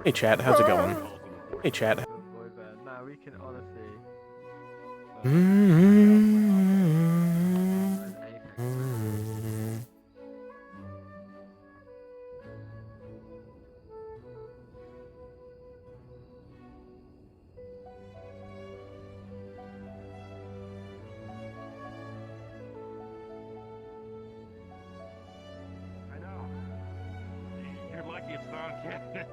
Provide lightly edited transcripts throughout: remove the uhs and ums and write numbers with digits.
Hey chat, how's it going? Hey chat. Boy band. Nah, we can honestly. I know. You're lucky it's not canon.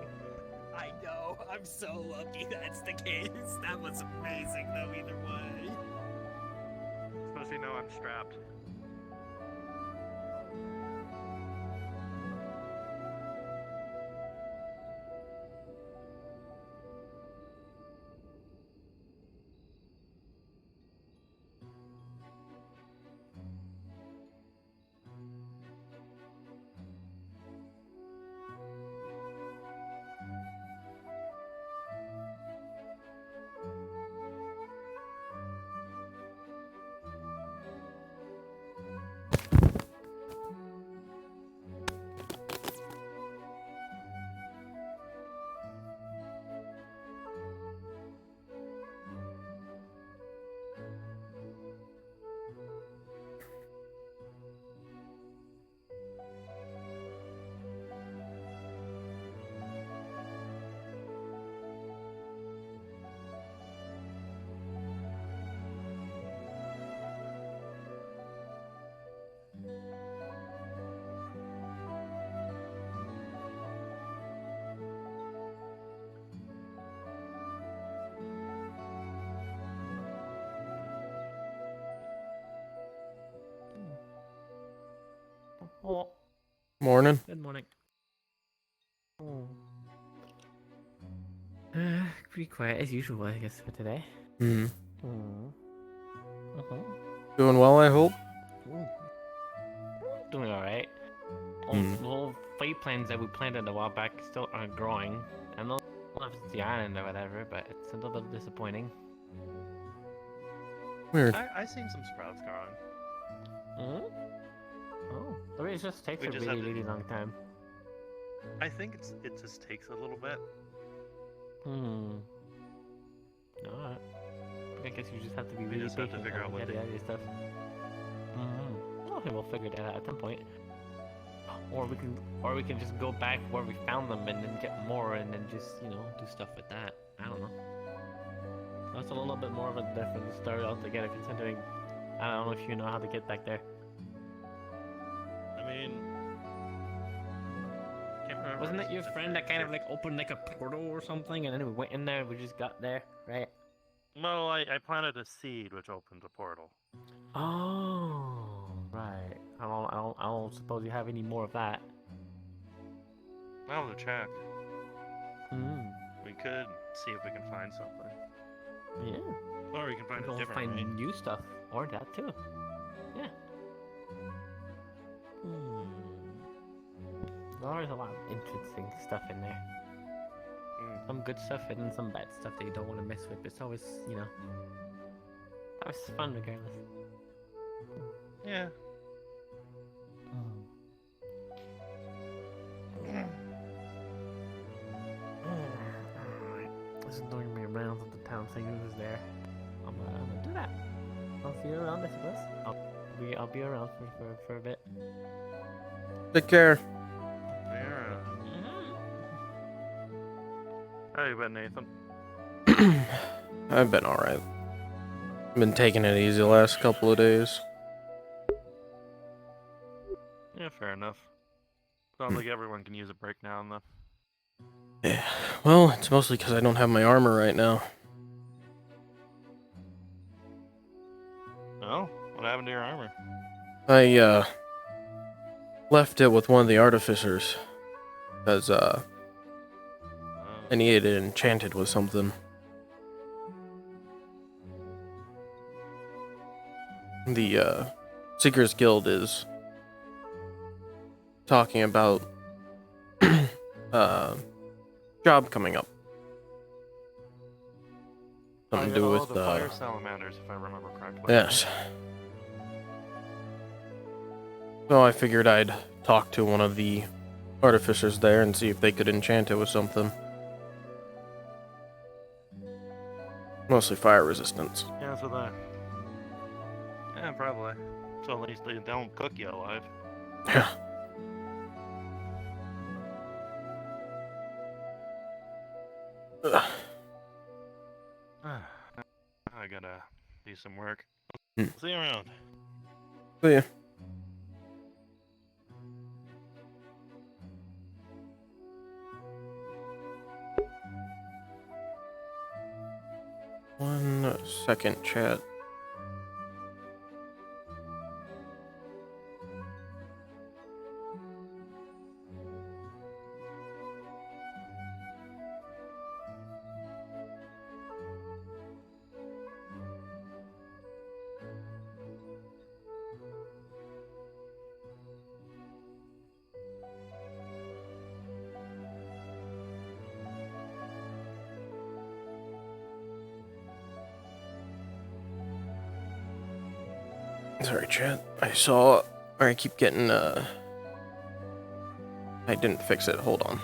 I know. I'm so lucky that's the case. That was amazing, though, either way. Especially now I'm strapped. Oh, Morning. good morning. Pretty quiet as usual, I guess, for today. Doing well, I hope. Doing alright. The little fight plans that we planted a while back still aren't growing. I know it's the island or whatever, but it's a little disappointing. Weird. I seen some sprouts growing. Oh, maybe it just takes We a just really, have to- really long time. I think it just takes a little bit. Alright. I guess you just have to be We really just have to patient figure out and what get they- the other stuff. Well, we'll figure that out at some point. Or we can just go back where we found them and then get more and then just, do stuff with that. I don't know. That's a little bit more of a different story altogether, considering I don't know if you know how to get back there. I mean, can't remember. Wasn't it your friend that kind of like opened like a portal or something, and then we went in there, we just got there, right? Well, I planted a seed which opened a portal. Oh, right. I don't suppose you have any more of that. Now to check. Hmm. We could see if we can find something. Yeah. Or we can find We'll a different way. find new stuff, or that too. Yeah. There's a lot of interesting stuff in there. Some good stuff and then some bad stuff that you don't want to mess with. It's always, always fun regardless. Yeah. Just doing my rounds of the town, seeing who's there. I'm gonna do that. I'll see you around, I suppose. I'll be around for a bit. Take care. Yeah. How you been, Nathan? I've been alright. Been taking it easy the last couple of days. Yeah, fair enough. Sounds like everyone can use a break now and then. Yeah. Well, it's mostly because I don't have my armor right now. Oh, what happened to your armor? I left it with one of the artificers. Because I needed it enchanted with something. The Seekers Guild is talking about job coming up. Something to do with the fire salamanders, if I remember correctly. yes. So I figured I'd talk to one of the artificers there and see if they could enchant it with something. Mostly fire resistance. Yeah, so the. Yeah, probably. So at least they don't cook you alive. Yeah. Ugh. I gotta do some work. Hmm. See you around. See ya. One second, chat. Sorry, chat. I keep getting, I didn't fix it. Hold on.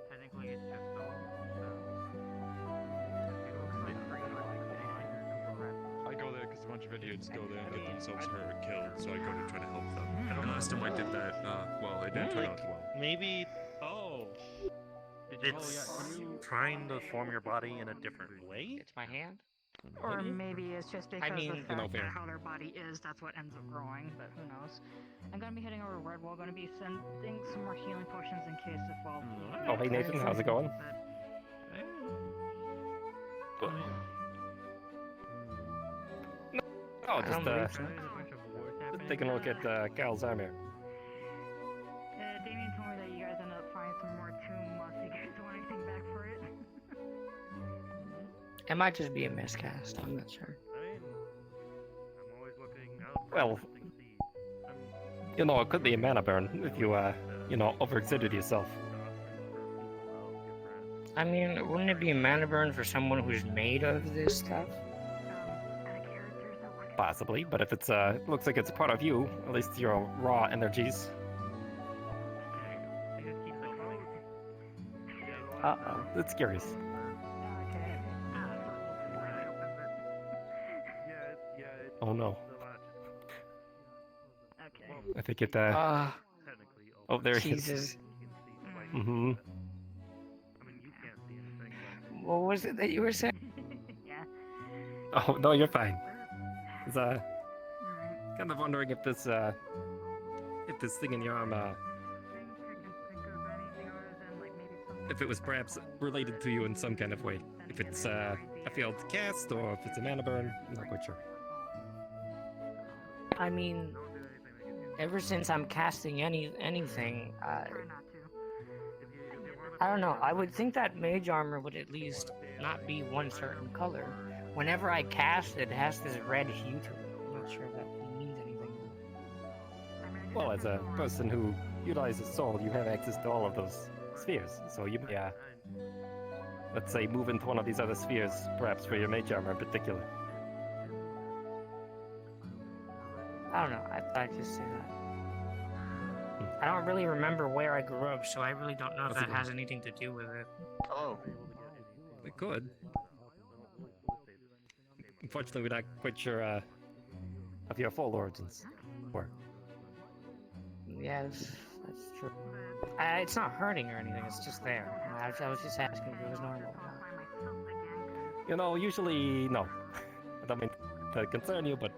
Technically, it's just so. I go there because a bunch of idiots go there and get themselves hurt or killed, so I go to try to help them. And last time I did that, well, it didn't turn out well. Maybe Oh! it's trying to form your body in a different way? It's my hand. Or maybe it's just because mean, the you fact know, that fair. how their body is, that's what ends up growing, but who knows. I'm gonna be heading over to Redwall, gonna be sending some more healing potions in case if well... Oh, hey Nathan, how's it going? Oh, just taking a look at Cal's armor. Damien told me that you guys ended up finding some more tomb. You guys want anything back for it? It might just be a miscast, I'm not sure. I'm always looking out for Well, interesting seeds. you know, it could be a mana burn if you, overexerted yourself. I mean, wouldn't it be a mana burn for someone who's made of this stuff? Possibly, but if it's, looks like it's a part of you, at least your raw energies. Uh-oh. It's curious. Oh no. Okay. I think it, Uh, oh, there he is. Jesus. Mm-hmm. What was it that you were saying? Yeah. Oh, no, you're fine. I was, Alright. kind of wondering if this thing in your arm, if it was perhaps related to you in some kind of way. If it's, a failed cast, or if it's a mana burn, I'm not quite sure. I mean, ever since I'm casting anything, Try not to. I don't know, I would think that mage armor would at least not be one certain color. Whenever I cast it, it has this red hue to it. I'm not sure if that means anything. Well, as a person who utilizes soul, you have access to all of those spheres, so you may, let's say, move into one of these other spheres, perhaps for your mage armor in particular. I don't know, I thought I'd just say that. I don't really remember where I grew up, so I really don't know if That's that okay. has anything to do with it. Hello. It could. Unfortunately, we're not quite sure, of your full origins. Or, Yes, that's true. It's not hurting or anything, it's just there. I was just asking if it was normal. You know, usually no. I don't mean to concern you, but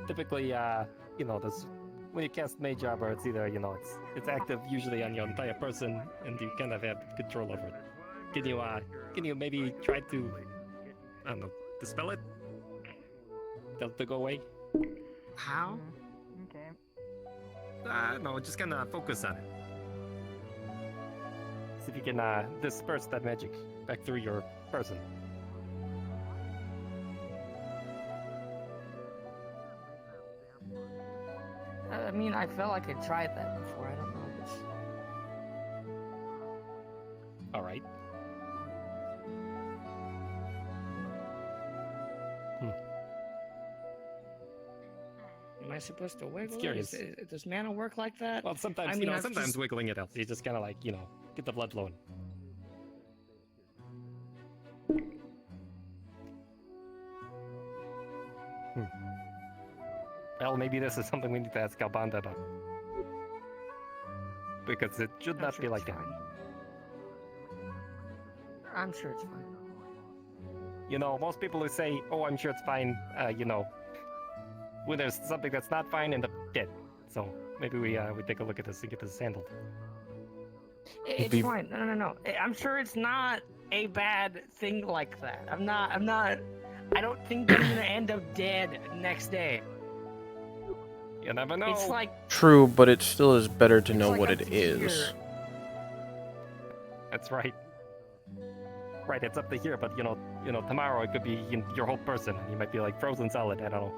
typically, you know, when you cast Mage Armor, it's either it's active usually on your entire person, and you kind of have control over it. Can you maybe try to, I don't know, dispel it? Tell it to go away? How? Okay. No, just kind of focus on it. See if you can disperse that magic back through your person. I mean, I felt like I tried that before. I don't know if it's... All right. Am I supposed to wiggle curious. it? Does mana work like that? Well, sometimes, I mean, I've sometimes just- wiggling it helps. You just kind of like, get the blood flowing. Well, maybe this is something we need to ask Albanda about. Because it should I'm not sure be it's like that. fine. I'm sure it's fine. You know, most people who say, "Oh, I'm sure it's fine," when there's something that's not fine, end up dead. So maybe we take a look at this and get this handled. It's be- fine. No. I'm sure it's not a bad thing like that. I'm not. I don't think I'm gonna end up dead next day. You never know. It's like True, but it still is better to it's know like what up it to is. here. That's right. Right, it's up to here, but tomorrow it could be your whole person. You might be like frozen solid. I don't know.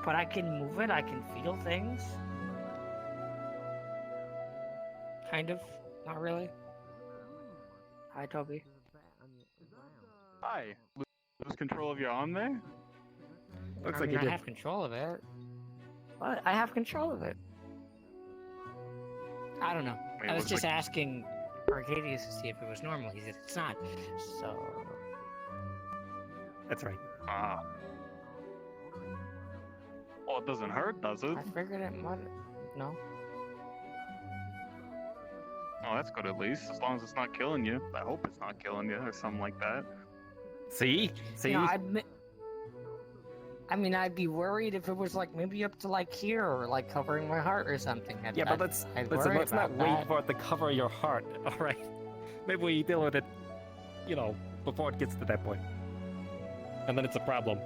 But I can move it. I can feel things. Kind of. Not really. Hi, Toby. Hi. Lose control of your arm there? Looks I like mean, you did. I have control of it. What? I have control of it. I don't know. Wait, I was looks just like- asking Arcadius to see if it was normal. He said it's not. So That's right. Ah. Well, it doesn't hurt, does it? I figured it might. No. Oh, that's good at least. As long as it's not killing you. I hope it's not killing you or something like that. See? You know, I mean, I'd be worried if it was like maybe up to like here or like covering my heart or something. Yeah, but let's worry not about wait that. for it to cover your heart. All right. Maybe we deal with it, before it gets to that point, and then it's a problem.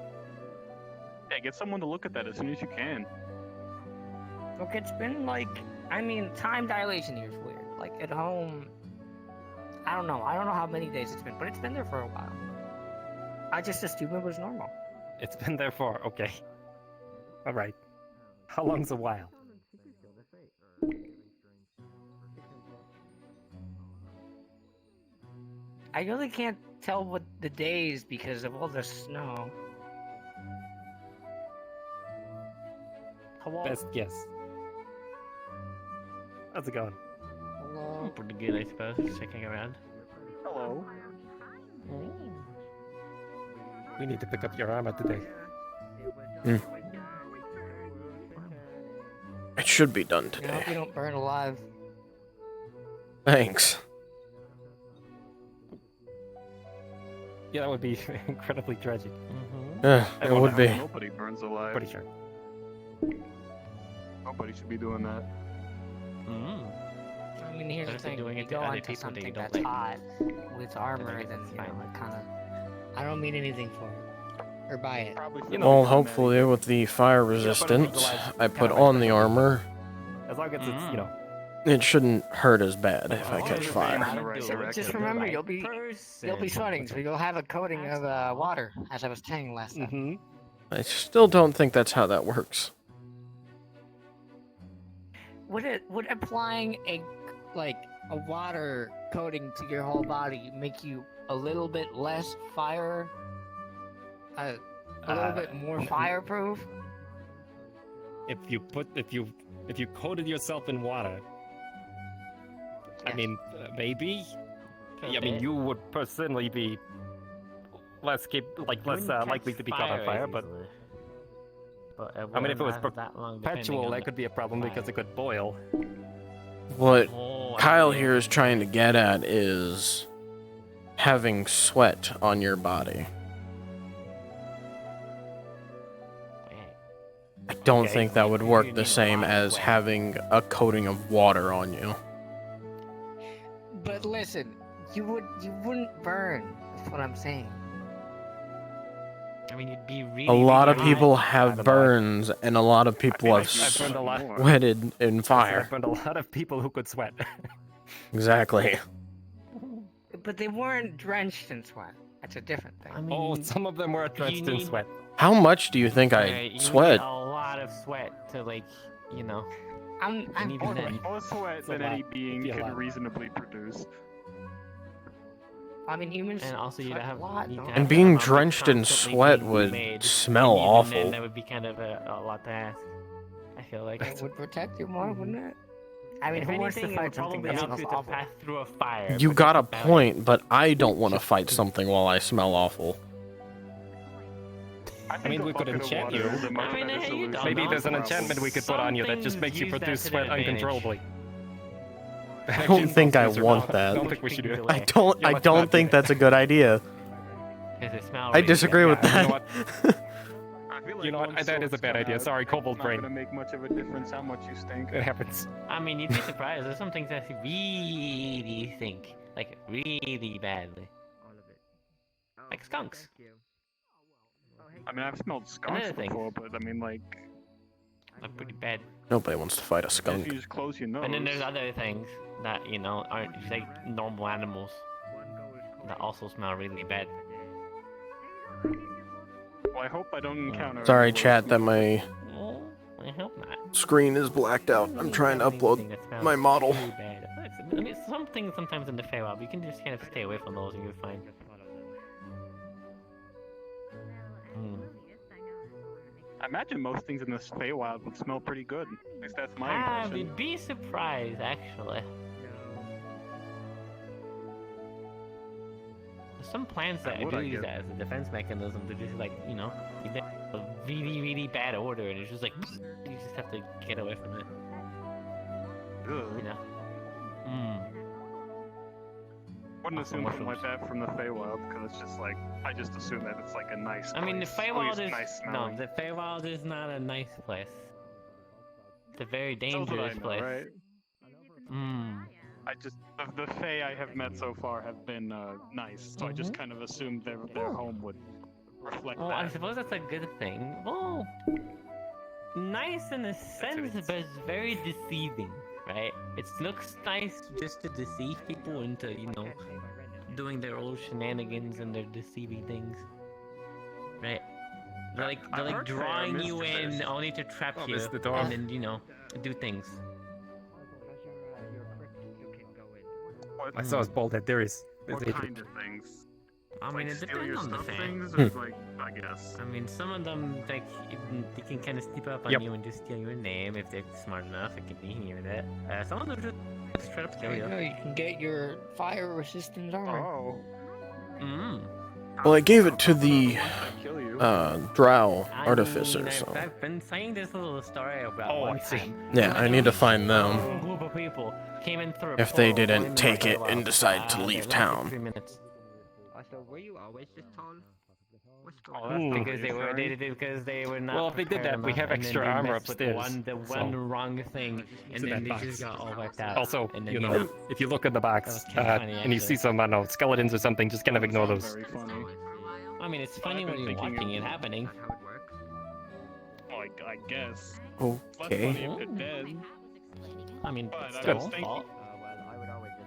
Yeah, get someone to look at that as soon as you can. Look, it's been like, I mean, time dilation here is weird. Like at home, I don't know how many days it's been, but it's been there for a while. I just assumed it was normal. It's been there for okay. All right. How long's a while? I really can't tell what the days because of all the snow. Hello? Best guess. How's it going? Hello? Pretty good, I suppose. Checking around. Hello. We need to pick up your armor today. It should be done I hope today. you don't burn alive. Thanks. Yeah, that would be incredibly tragic. Mm-hmm. Yeah, I it wonder would how be. Nobody burns alive. Pretty sure. Nobody should be doing that. Mm. I mean, here's the Especially thing: doing you it to go other onto people that you something don't that's like. hot with armor, think then it's you know, fine. it kind of. I don't mean anything for it or buy it. Probably You shouldn't know, Well, be doing that hopefully with the fire resistance, I put kinda on the like- armor. As long as it's, It shouldn't hurt as bad if I Oh, catch you're fire. in the right So direction. just remember, you'll be Person. sweating, so you'll have a coating of water, as I was saying last time. Mm-hmm. I still don't think that's how that works. Would applying a water coating to your whole body make you a little bit less fire? A little bit more fireproof? If you coated yourself in water, I Yes. mean, maybe. Could I mean, be. you would personally be less Wouldn't likely catch to be caught on fire, but easily. But I mean, if it was wouldn't last that long, depending perpetual, on that the could be a problem because fire. it could boil. What Oh, Kyle here is trying to get at is having sweat on your body. I don't Okay, think that would work you the need a same lot of as sweat. having a coating of water on you. But listen, you wouldn't burn. That's what I'm saying. I mean, you'd be really. A lot of really people hot. have burns, and a lot of people have I've burned a lot. sweated in I've fire. burned a lot of people who could sweat. Exactly. But they weren't drenched in sweat. That's a different thing. I mean, Oh, some of them were drenched in need- sweat. How much do you think I Alright, you sweat? need a lot of sweat to, like, you know. I'm And even More, then, more sweat It's a than lot. any being It'd be a can lot. reasonably produce. I mean, humans. and also you'd sweat have. a lot, you'd don't have And they? being to drenched in constantly sweat being would made, smell and even awful. Then, that would be kind of a lot to ask. I feel like. It would protect you more, wouldn't it? I mean, If who wants anything, to it would fight something probably that help smells you to awful? pass through a fire. You but got a that's about it. point, but I don't want to fight something while I smell awful. I mean, we could enchant you. I mean, hey, you don't Maybe know. there's an enchantment we could put on you that just Some makes you things use produce that to their sweat advantage. uncontrollably. I don't think I want I that. don't think we should do it. I don't. Yeah, I let's don't not do think it. that's a good idea. Because they smell I really disagree bad. with Yeah, that. you know what? I feel like You know what? once That is a swords bad come idea. out, Sorry, it's Kobold not brain. gonna make much of a difference how much you stink. It happens. I mean, you'd be surprised. There's some things that really stink. Like, really badly. All of it. Like skunks. Thank you. I mean, I've smelled skunks Another thing. before, but I mean, like, They're pretty bad. Nobody wants to fight a if skunk. you just close your nose. And then there's other things that, you know, aren't just like normal animals that also smell really bad. Well, I hope I don't encounter. Sorry, any worse chat, that smells. my Well, I hope not. screen is blacked out. I'm trying to upload my model. Really bad. I mean, some things sometimes in the Feywild, you can just kind of stay away from those and you're fine. Hmm. I imagine most things in this Feywild would smell pretty good. At least that's my Ah, impression. you'd be surprised, actually. There's some plants that would, do I use guess. that as a defense mechanism to just like, you know, you get a really bad odor and it's just like, you just have to get away from it, you Ugh. know? Mm. Wouldn't Also assume something like mushrooms. that from the Feywild, because it's just like, I just assume that it's like a nice I mean, the place, at Feywild least is, nice no, smelling. the Feywild is not a nice place. It's a very That's what I dangerous know, place. right? Mm. I just, the Fey I have met so far have been nice, so I just kind of assumed their home would reflect Well, I that. suppose that's a good thing. Well, nice in a sense, but it's very deceiving, right? It looks nice just to deceive people into, you know, doing their old shenanigans and their deceiving things, right? They're like, I've heard they are drawing you in mischievous. only to trap Oh, you, this is the door. and then, you know, do things. What, I saw his bald head. There is. what kind of things? I mean, Like it steal your depends on the stuff fan. things, or like, I guess. I mean, some of them, like, they can kind of sneak up on Yep. you and just steal your name if they're smart enough and can hear that. Some of them just straight up kill There you you. go. You can get your fire resistant armor. Oh. Mm. Well, I gave it to the Kill you. drow I artificer, mean, so I've been saying this little story about Oh, one I see. time. yeah, I need to find them. A group of people came in through a If they portal, didn't going take into it the and wild. decide to They leave lasted town. 3 minutes. So were you always this tall? What's Oh, going that's Ooh. not Because they were reassuring. because they were not. Well, if they did prepared that, we enough, have and then extra they armor messed with upstairs, The so- one wrong thing, It's and in then that they just box. got all wiped out. Also, and then, you know, if you look in the That box was kinda funny, and you see actually. some, I don't know, skeletons or something, just kind of ignore Sounds those. Very funny. I mean, it's funny I've when been you're thinking watching of- it happening. how it works? Well, I guess. Less funny Okay. if they're dead. I mean, But it's I their was own thinking- fault. Well, I would always just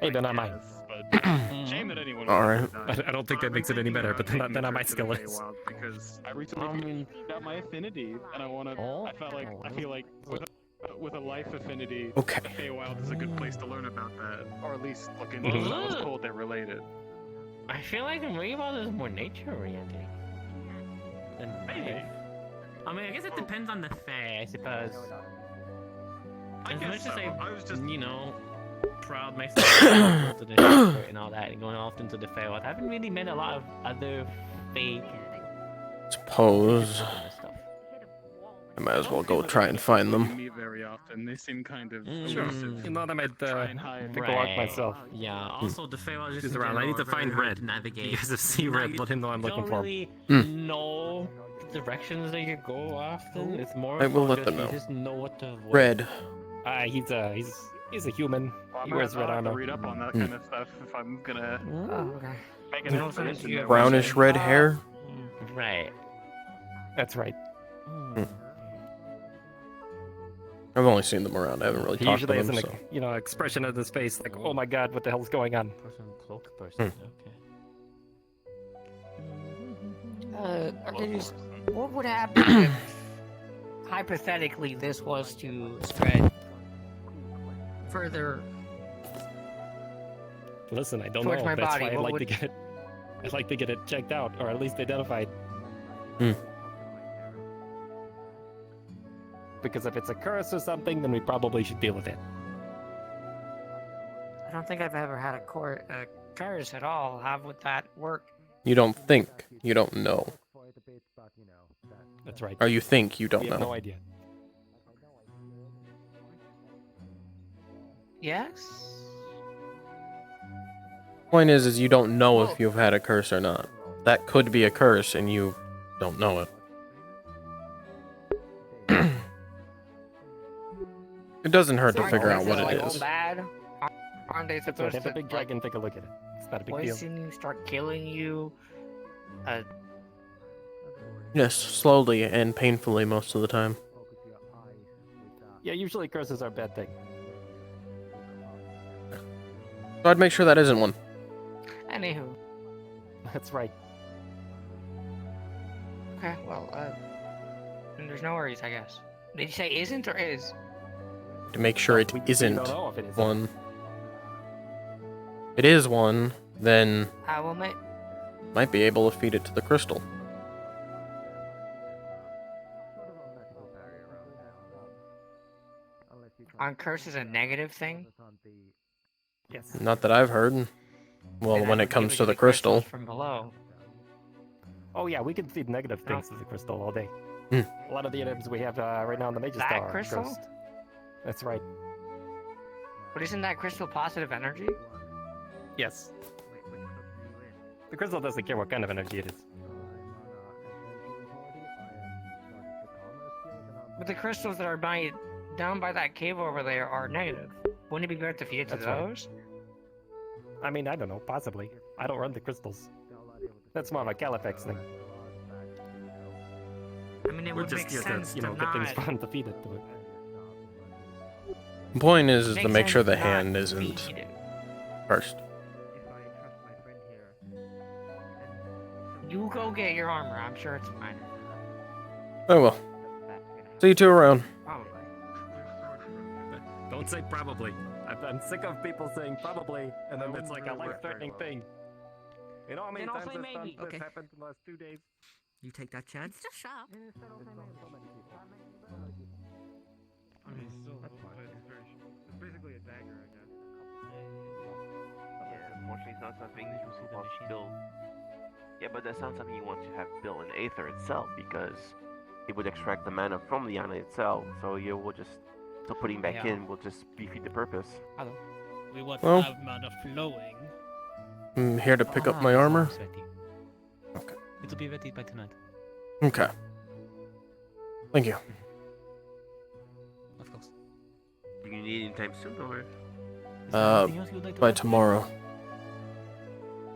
Hey, they're not mine. Yes, but Mhm. shame that anyone. All would right. die. I don't think But that makes it I've any been better, thinking but about they're not my taking a trip to the skeletons. Feywild Because I recently I mean, got my affinity, and I want to. Oh. I felt like I feel like with a life affinity, Okay. the Feywild is a good place to learn about that, or at least look into it. I was told they're related. I feel like the Rewild is more nature oriented than Maybe. Fae. I mean, I guess it depends on the Fae, I suppose. I As guess much so. as I was just. you know, proud myself to the Shepherd and all that, and going often to the Feywild, I haven't really met a lot of other Fae Suppose. kind of stuff. I might as well go try and find them. Meet very often. They seem kind of Sure. elusive. You know, I might Try and hide. take a walk myself. Yeah. Also, the Feywild He's around. I need to find Red. You Navigate. guys have seen Red. Let him know I'm looking for him. Really know the directions that you go often. It's more. I will so let them you know. Just know what to avoid. Red. He's a human. Well, He wears red I'll have to armor. read up on that kind of stuff if I'm gonna Oh, okay. make an expedition. there. Brownish red hair. Right. That's right. I've only seen them around. I haven't really He talked to usually has them. an So. expression on his face like, "Oh my God, what the hell's going on?" Person, cloak person. Okay. Arcadius, what would happen if, hypothetically, this was to spread further? Listen, I don't Towards know. my That's body, why I'd what like to get it. I'd like to get it checked out, or at least identified. Hmm. Because if it's a curse or something, then we probably should deal with it. I don't think I've ever had a curse at all. How would that work? You don't think. You don't know. That's right. Or you think you don't We have no know. idea. Yes? Point is you don't know if you've had a curse or not. That could be a curse, and you don't know it. It doesn't hurt to Aren't figure out curses, what it like, is. bad? Aren't they That's right. supposed Have to a big dragon take a look at it. It's not a big deal. poison you, start killing you? Yes, slowly and painfully most of the time. Yeah, usually curses are a bad thing. So I'd make sure that isn't one. Anywho. That's right. Okay, well, then there's no worries, I guess. Did you say isn't or is? To make sure it We isn't don't know if it is. one. If it is one, then I will make. might be able to feed it to the crystal. On curse is a negative thing? Yes. Not that I've heard. Well, Then I when would it comes give to you the crystal. from below. Oh yeah, we can feed negative things to the crystal all day. Hmm. A lot of the items we have right now on the Major That Star are crystal? cursed. That's right. But isn't that crystal positive energy? Yes. The crystal doesn't care what kind of energy it is. But the crystals that are down by that cave over there are negative. Wouldn't it be better to feed it to That's right. those? I mean, I don't know, possibly. I don't run the crystals. That's more of a Califax thing. I mean, it We're would just make here sense to, to get not. things fun to feed it to it. The point is to Makes make sure sense the to not hand isn't feed it. cursed. You go get your armor. I'm sure it's fine. Oh well. See you two around. Probably. Don't say probably. I'm sick of people saying probably, and then it's like a life-threatening thing. You know how many Then I'll times say this maybe. this Okay. happened in the last 2 days? You take that chance? Just shop. I mean, still, but it's very. It's basically a dagger, I guess. Yeah, unfortunately, it's not something you want to build. Yeah, but that's not something you want to have built in Aether itself, because it would extract the mana from the island itself. So you will just, so putting back Yeah. in will just defeat the purpose. We want Well- to have mana flowing. I'm here to pick up my armor. Okay. It will be ready by tonight. Okay. Thank you. Of course. Do you need it anytime soon, or? Is there anything else you'd like to By add? tomorrow.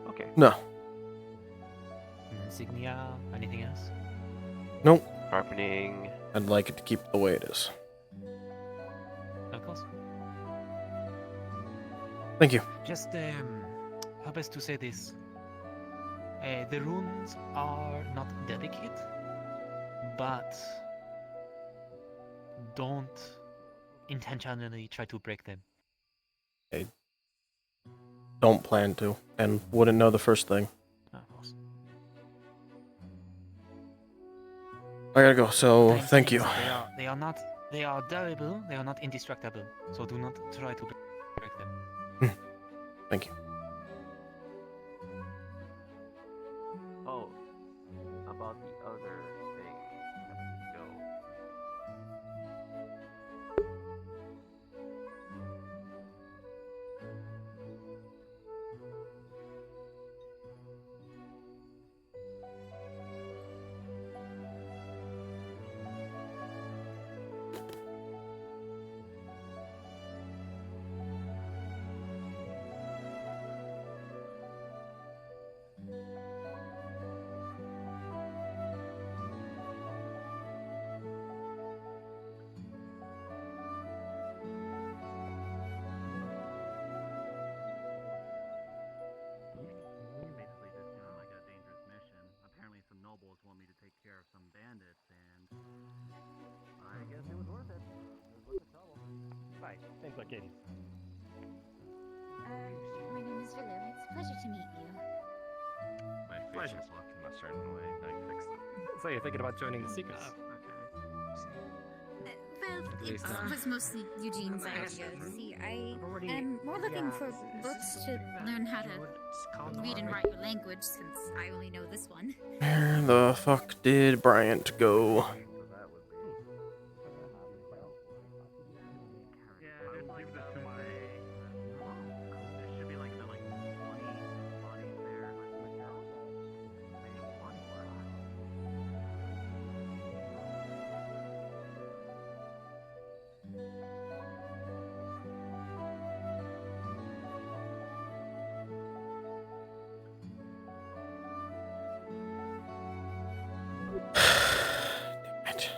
Okay. No. Insignia, anything else? Nope. Sharpening. I'd like it to keep the way it is. Of course. Thank you. Just, how best to say this? The runes are not delicate, but don't intentionally try to break them. Don't plan to, and wouldn't know the first thing. Of course. I gotta go, so Times thank you. things, they are durable, they are not indestructible, so do not try to break them. Thank you. Oh, about the other thing. nobles want me to take care of some bandits, and I guess it was worth it. It was worth the trouble. Hi, name's Arcadius. My name is Willow. It's a pleasure to meet you. My face was looking a certain way. I fixed it. So you're thinking about joining the Seekers? Well, least, it was mostly Eugene's idea. See, I am more looking for books to learn how to read and write your language, since I only know this one. Where the fuck did Bryant go? Damn it.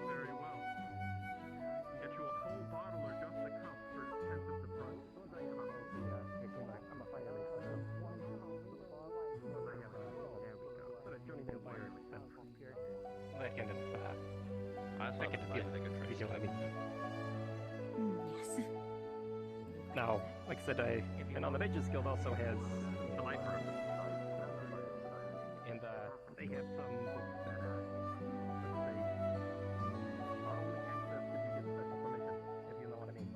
Very well. Get you a whole bottle or just a cup for 10th of the price. Suppose I have a whole I'm a fire racer. Suppose I have a there we go. But a journeyman fire That kind of, that kind of feel. You know what I mean? Yes. Now, like I said, and on the Mages Guild also has the life room. And they have some books that let's say, are only accessed if you get special permission, if you know what I mean.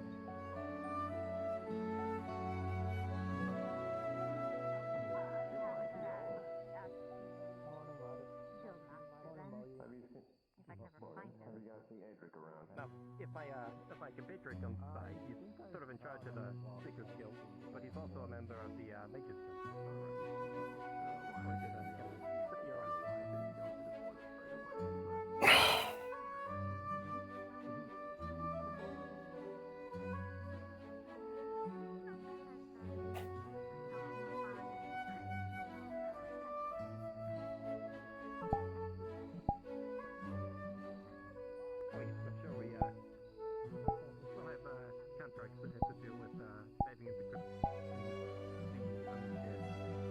Now, if I compatriot comes by, he's sort of in charge of the Seekers Guild, but he's also a member of the Mages Guild. I'm sure we still have contracts that have to do with diving into crypts and the undead.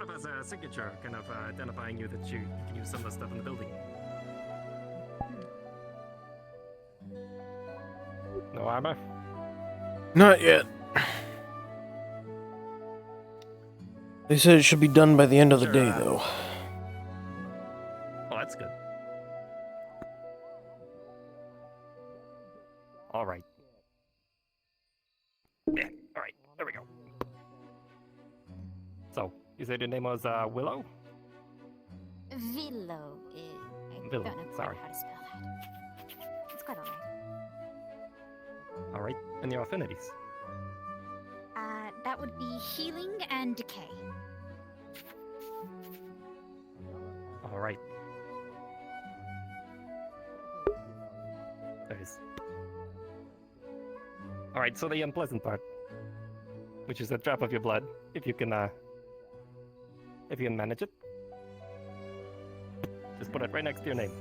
up as a signature, kind of identifying you that you can use some of the stuff in the building. No armor? Not yet. They said it should be done by the end of the day, though. Oh, that's good. All right. Yeah, all right. There we go. So, you said your name was Willow? Villo. I Villo, don't know quite sorry. how to spell that. It's quite alright. All right. And your affinities? That would be healing and decay. All right. There it is. All right. So the unpleasant part, which is a drop of your blood, if you can manage it, just put it right next to your name.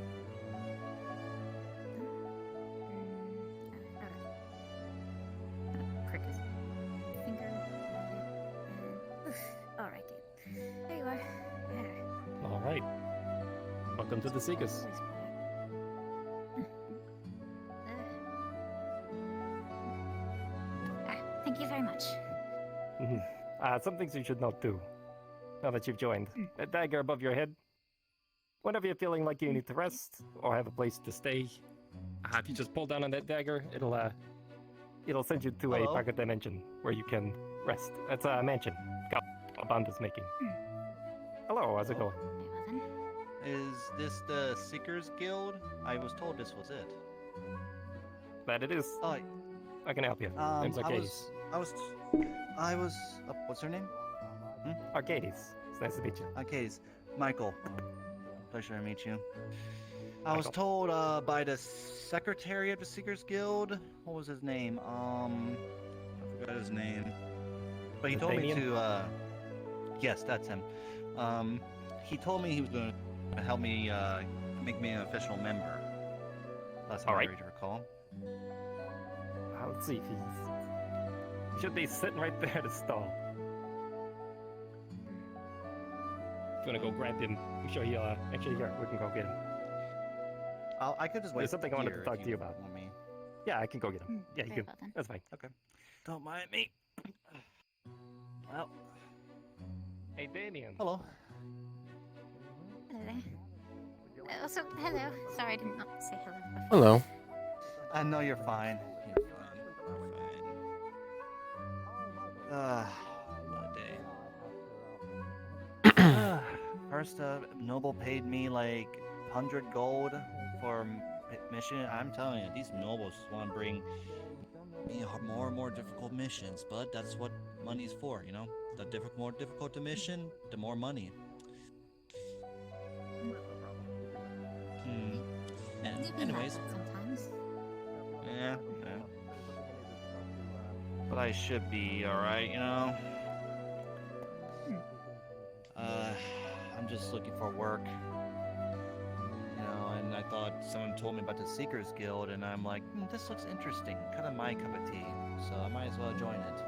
Cricket. Finger. Alright, dude. There you are. All right. Welcome to the Seekers. Thank you very much. Some things you should note too, now that you've joined. That dagger above your head. Whenever you're feeling like you need to rest or have a place to stay, if you just pull down on that dagger, it'll send you to a pocket dimension where you can rest. That's a mansion Bond is making. Hello, how's it going? Is this the Seekers Guild? I was told this was it. That it is. Oh, I can help you. Name's Arcades. I was. What's her name? Arcades. It's nice to meet you. Arcades. Michael. Pleasure to meet you. I was told by the secretary of the Seekers Guild. What was his name? I forgot his name. But he told me to. Yes, that's him. He told me he was going to help me make me an official member. Last time I recall. Let's see. He should be sitting right there at the stall. If you want to go grab him, I'm sure he'll actually here. We can go get him. I could just wait. There's something I wanted to here talk if to you about. want me. Yeah, I can go get him. Yeah, you Very can. well then. That's fine. Okay. Don't mind me. Well. Hey, Damien. Hello. Hello there. Also, hello. Sorry I did not say hello before. Hello. I know you're fine. You're fine. What a day. First, Noble paid me like 100 gold for mission. I'm telling you, these nobles want to bring me more and more difficult missions, but that's what money's for, you know? The more difficult the mission, the more money. Anyways. Sometimes. Yeah. But I should be alright, you know? I'm just looking for work. You know, and I thought someone told me about the Seekers Guild, and I'm like, this looks interesting. Kind of my cup of tea. So I might as well join it.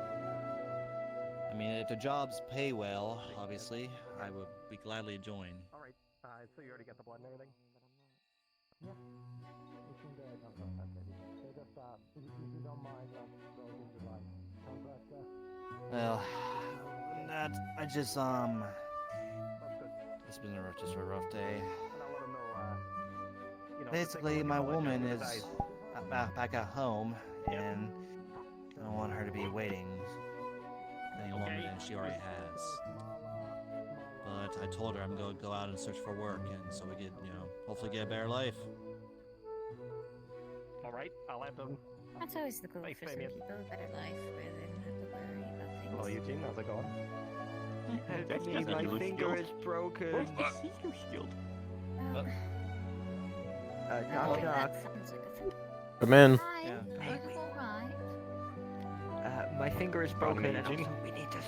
I mean, if the jobs pay well, obviously, I would be gladly join. Alright, so you already got the blood and everything? Yep. Well, that I just it's been just a rough day. Basically, my woman is back at home, and I don't want her to be waiting any longer than she already has. But I told her I'm going to go out and search for work, and so we could, you know, hopefully get a better life. Alright, I'll have them. That's always the goal for some people, a better life, rather than have to worry about things. Hello, Eugene. How's it going? Help me, my finger is broken. Oh. Knock, knock. That sounds like a thing. Come in. Hi, everything's alright. My finger is broken, and Eugene? also we need to.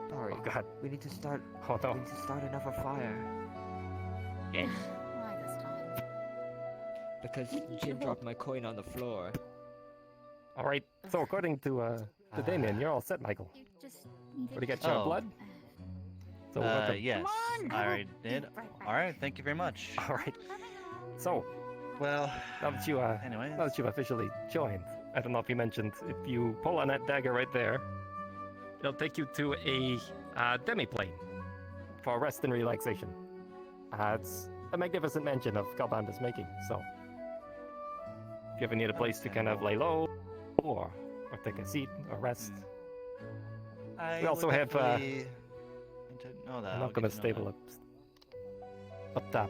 Sorry. Oh, God. We need to start. Oh, no. We need to start another fire. Yes. Why this time? Because Jin dropped my coin on the floor. Alright, so according to Damien, you're all set, Michael. You just Already got your blood? So welcome. Yes, I already did. All right, thank you very much. All right. So, well, now that you anyways. now that you've officially joined, I don't know if you mentioned, if you pull on that dagger right there, it'll take you to a demi-plane for rest and relaxation. It's a magnificent mansion of Galbanda's making, so if you ever need a place to kind of lay low, or take a seat, or rest. We also have know that. an alchemist stable up top.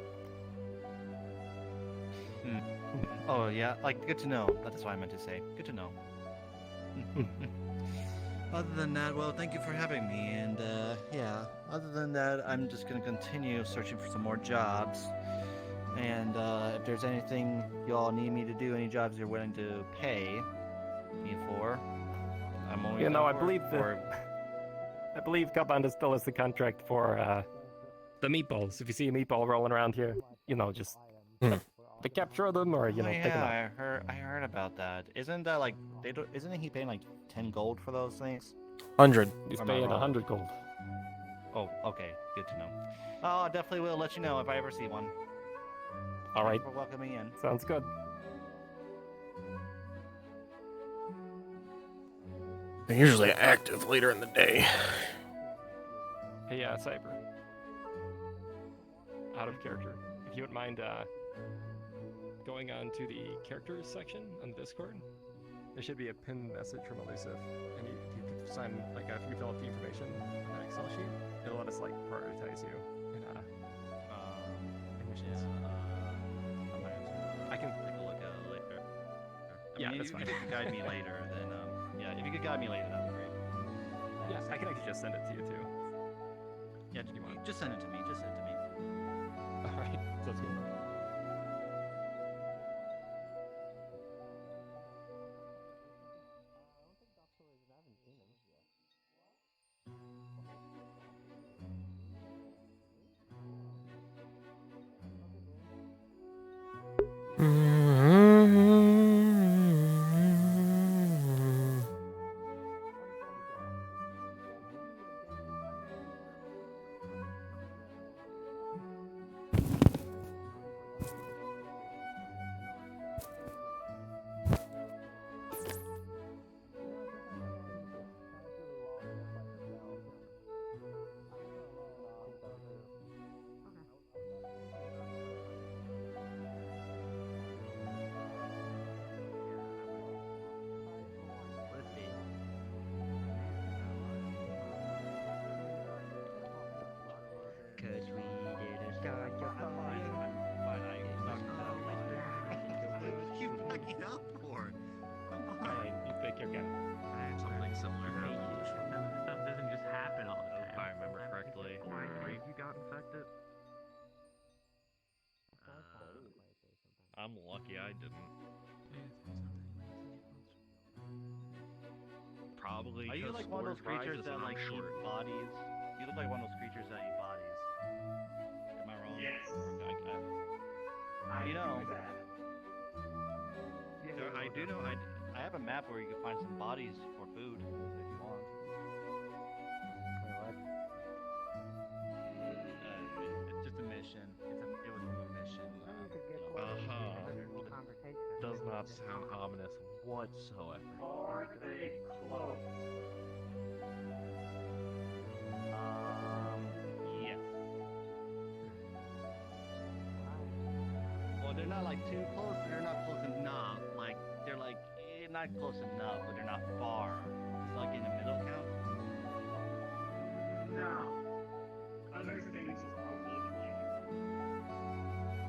Oh yeah, like good to know. That's what I meant to say. Good to know. Other than that, well, thank you for having me. And yeah, other than that, I'm just gonna continue searching for some more jobs. And if there's anything y'all need me to do, any jobs you're willing to pay me for, I'm always. You know, I down believe for I believe Galbanda still has the contract for the meatballs. If you see a meatball rolling around here, you know, just to capture them or take them out. I heard about that. Isn't that like isn't he paying like 10 gold for those things? 100. He's Or am I paying wrong? 100 gold. Oh, okay, good to know. Oh, I definitely will let you know if I ever see one. All right. Thanks for welcoming me in. Sounds good. They're usually active later in the day. Hey, Cyber. Out of character. If you wouldn't mind going on to the characters section on Discord, there should be a pinned message from Elusive, and if you could sign, like, if you fill out the information on that Excel sheet, it'll let us like prioritize you in missions. I can take a look at it later. Yeah, I mean, that's if fine. you could guide me later, then yeah, if you could guide me later, that'd be great. Yeah, I can actually just send it to you too. Yeah, just send it to me. Just send it to me. All right, sounds good. Cause we didn't start your fire. You backing up for? Come Alright, you pick your gun. I had something similar happen. Stuff doesn't just happen all the time. If I remember correctly. You got infected? I'm lucky I didn't. Probably. Are you like one of those creatures that like eat bodies? You look like one of those creatures that eat bodies. Am I wrong? Yes. You know, I do know. I have a map where you can find some bodies for food if you want. It's just a mission. It was a mission. Does not sound ominous whatsoever. Are they close? Yes. Well, they're not like too close, but they're not close enough. Like they're like not close enough, but they're not far. It's like in the middle count. No. Other things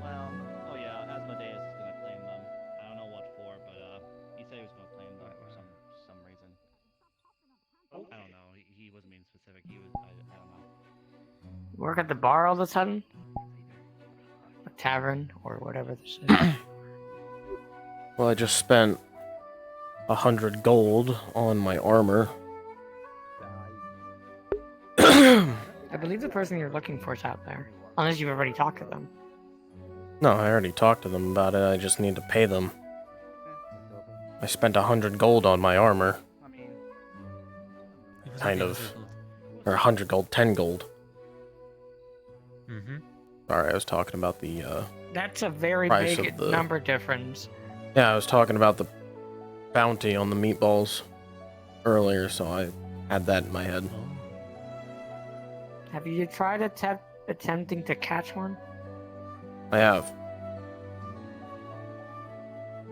Well, oh yeah, Asmodeus is gonna claim them. I don't know what for, but he said he was gonna claim them for some reason. I don't know. He wasn't being specific. He was. I don't know. Work at the bar all of a sudden? A tavern or whatever this is. Well, I just spent 100 gold on my armor. I believe the person you're looking for is out there. Unless you've already talked to them. No, I already talked to them about it. I just need to pay them. I spent 100 gold on my armor. Kind of. Or 100 gold, 10 gold. Mm-hmm. Sorry, I was talking about the That's a very price big of the... number difference. Yeah, I was talking about the bounty on the meatballs earlier, so I had that in my head. Have you tried attempting to catch one? I have.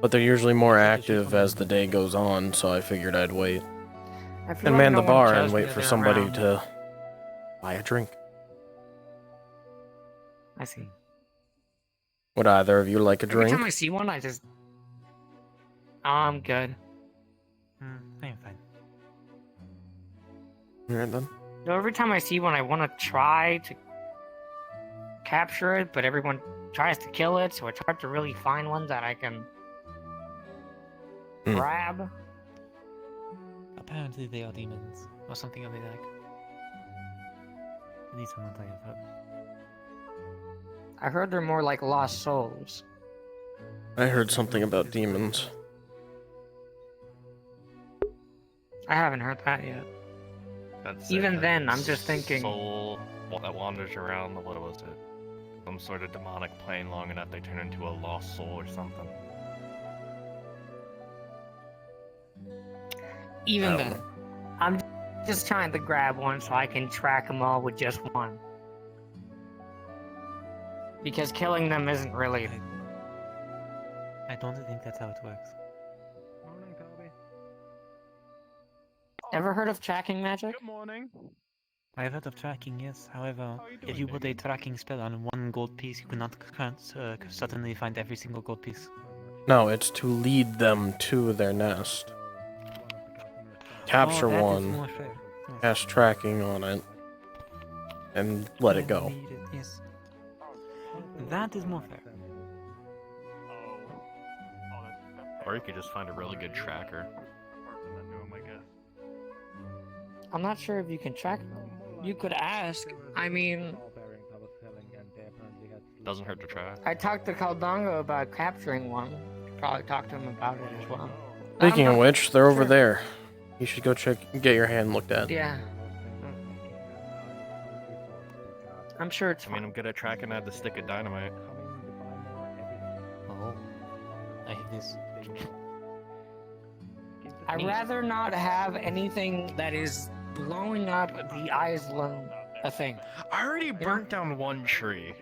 But they're usually more active as the day goes on, so I figured I'd wait. I feel And like man no the one bar tells and me wait that for they're somebody around. to buy a drink. I see. Would either of you like a Every drink? time I see one, I just... Oh, I'm good. I am fine. Alright then. No, every time I see one, I want to try to capture it, but everyone tries to kill it, so it's hard to really find one that I can grab. Apparently they are demons, or something of the like. At least from what I have heard. I heard they're more like lost souls. I heard something about demons. I haven't heard that yet. That's Even it, then, that I'm just thinking... soul that wanders around, what was it? Some sort of demonic plane long enough they turn into a lost soul or something. Even then, I'm just trying to grab one so I can track them all with just one. Because killing them isn't really... I don't think that's how it works. Morning, Toby. Ever heard of tracking magic? Good morning. I have heard of tracking, yes. However, if you put a tracking spell on one gold piece, you cannot suddenly find every single gold piece. No, it's to lead them to their nest. Capture that is one, more fair. Yes. cast tracking on it, and let it go. Yes. That is more fair. Or you could just find a really good tracker. I'm not sure if you can track them. You could ask. I mean, Doesn't hurt to try. I talked to Caldongo about capturing one. Could probably talk to him about it as well. Speaking of which, they're over sure. there. You should go check, get your hand looked at. Yeah. I'm sure it's I mean, I'm good at tracking. I had the stick of dynamite. Oh. I have this. I'd rather not have anything that is blowing up the island a thing. I already burnt down one tree.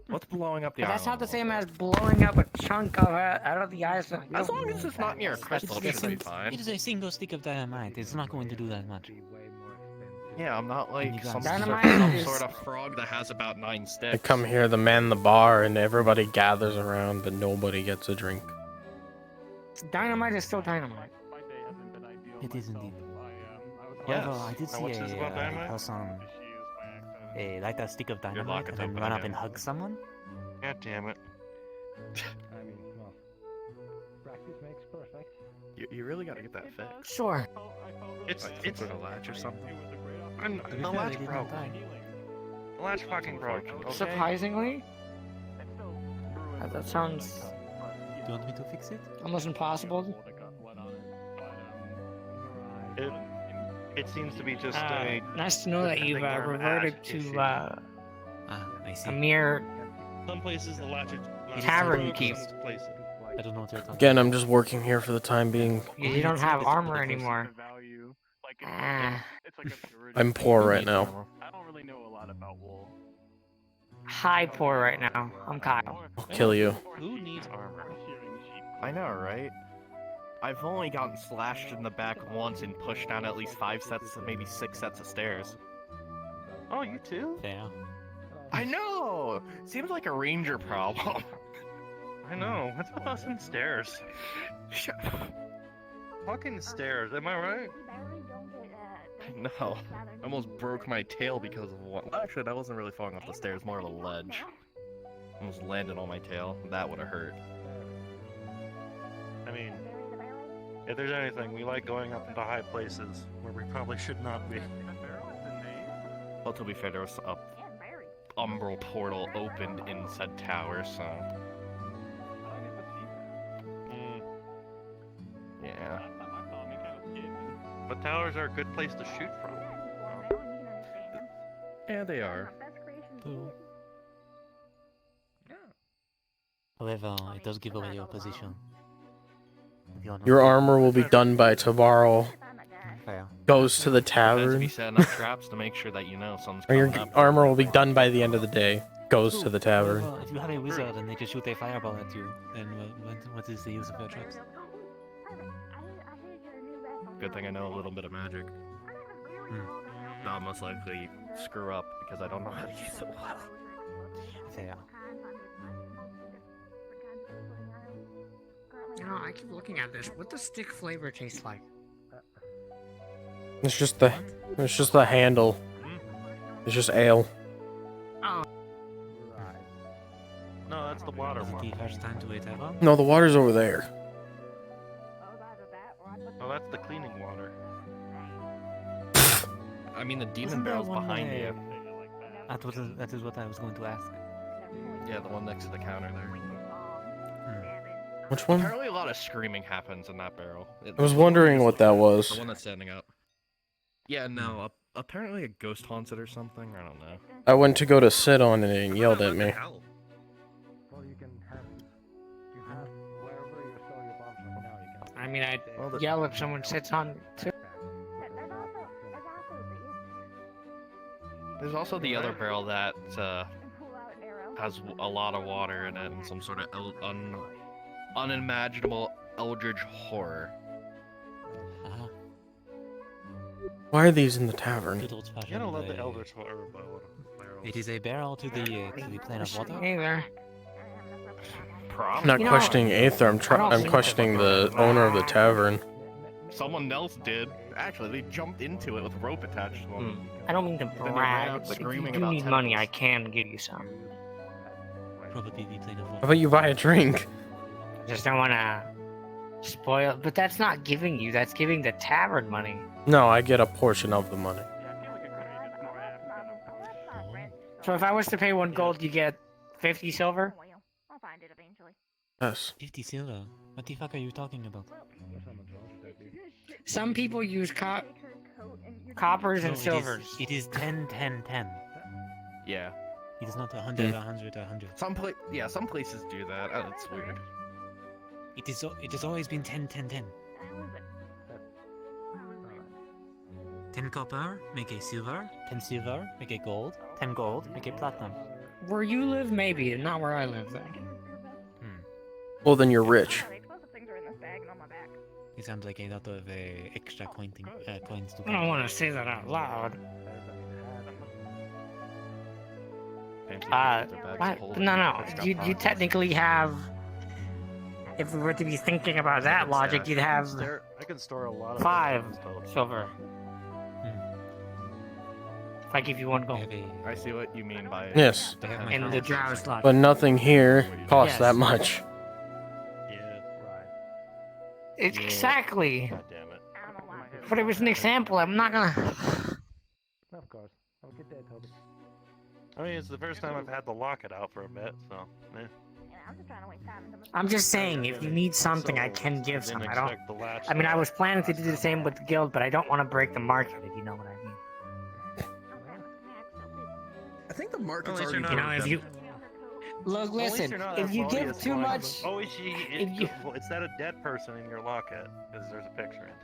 What's blowing up the But island? that's not the same as blowing up a chunk of it out of the island. You As don't long as need it's not that. near a crystal, it should be fine. It is a single stick of dynamite. It's not going to do that much. Yeah, I'm not like some Dynamite sort of frog that has about 9 I sticks. come here to man the bar, and everybody gathers around, but nobody gets a drink. Dynamite is still dynamite. It is indeed. Yes. However, I did Now see what's this about a dynamite? person light a stick of You're dynamite locking and then something run up back. and hug someone. God damn it. I mean, well, practice makes perfect. You really gotta get that fixed. Sure. It's Like some sort of latch or something. The latch broke. The latch fucking broke. Okay? Surprisingly, that sounds Do you want me to fix it? almost impossible. It seems to be just a. Nice to know that you've Thing or reverted ash to issue. I see. a mere Some places the latch is tavern keep. Place it. I don't know what you're talking Again, I'm just working here for the time being. You don't have armor anymore. Ah, I'm poor right now. I don't really know a lot about wool. high poor right now. I'm Kyle. I'll kill you. Who needs armor? I know, right? I've only gotten slashed in the back once and pushed down at least 5 sets, maybe 6 sets of stairs. Oh, you too? Yeah. I know! Seems like a ranger problem. I know. What's with us and stairs? Fucking stairs, am I right? No. I almost broke my tail because of one. Actually, that wasn't really falling off the stairs, more of a ledge. Almost landed on my tail. That would have hurt. I mean, if there's anything, we like going up into high places where we probably should not be. Well, to be fair, there was a umbral portal opened in said tower, so. Yeah. But towers are a good place to shoot from. Yeah, they are. too. However, it does give away your position. If you're not Your careful. armor will be done by tomorrow. Fair. Goes to the Depends if you tavern. set enough traps to make sure that you know something's Or your coming up. armor will be done by the end of the day. Goes to the tavern. However, if you have a wizard and they just shoot a fireball at you, then what is the use of your traps? Good thing I know a little bit of magic. I'll most likely screw up because I don't know how to use it well. Fair. You know, I keep looking at this. What does stick flavor taste like? It's just the handle. It's just ale. Oh. No, that's the water Is it one. the first time to eat ever? No, the water's over there. Oh, that's the cleaning water. I mean, the demon Isn't there barrel's one behind way- you. That is what I was going to ask. Yeah, the one next to the counter there. Which one? Apparently, a lot of screaming happens in that barrel. I was wondering what that The was. one that's standing up. Yeah, no. Apparently, a ghost haunts it or something. I don't know. I went to go to sit on it and it yelled at me. Well, you have wherever you store your bombs right now, you can. I mean, I'd Well, the- yell if someone sits on too. There's also the other barrel that has a lot of water in it and some sort of unimaginable eldritch horror. Why are these in the tavern? Good old-fashioned. You gotta love the eldritch horror barrels. It is a barrel to the plane of water. Either. I'm not questioning Aether. I'm questioning the owner of the tavern. Someone else did. Actually, they jumped into it with rope attached to them. I don't mean to Then they ran brag, out but if you screaming do about need money, I tentacles. can give you some. Probably the plane of How water. about you buy a drink? Just don't want to spoil. But that's not giving you. That's giving the tavern money. No, I get a portion of the money. So if I was to pay 1 gold, you get 50 silver. Yes. 50 silver. What the fuck are you talking about? Some people use coppers and No, silvers. It is 10, 10, 10. Yeah. It is not 100, 100, 100. Some places do that. Oh, that's weird. It has always been 10, 10, 10. 10 copper, make a silver. 10 silver, make a gold. 10 gold, make a platinum. Where you live, maybe, not where I live, though. Well, then you're rich. It sounds like a lot of extra coins to I don't want to say that out loud. What? No. You technically have. If we were to be thinking about that logic, you'd have I can store a lot of 5 things total. silver. If I give you 1 gold. I see what you mean by Yes. In the drow slot. But nothing here costs Yes. that much. Yeah, right. Exactly. God damn it. But it was an example. I'm not gonna. Of course. Have a good day, Toby. I mean, it's the first time I've had to lock it out for a bit, so. Eh. I'm just saying, if you need something, I can give some. I don't. I mean, I was planning to do the same with the guild, but I don't want to break the market. If you know what I mean. I think the market's At least already. you're You not know, if you look, listen, if you give too much, Oh, if you- it's that a dead person in your locket, because there's a picture in it.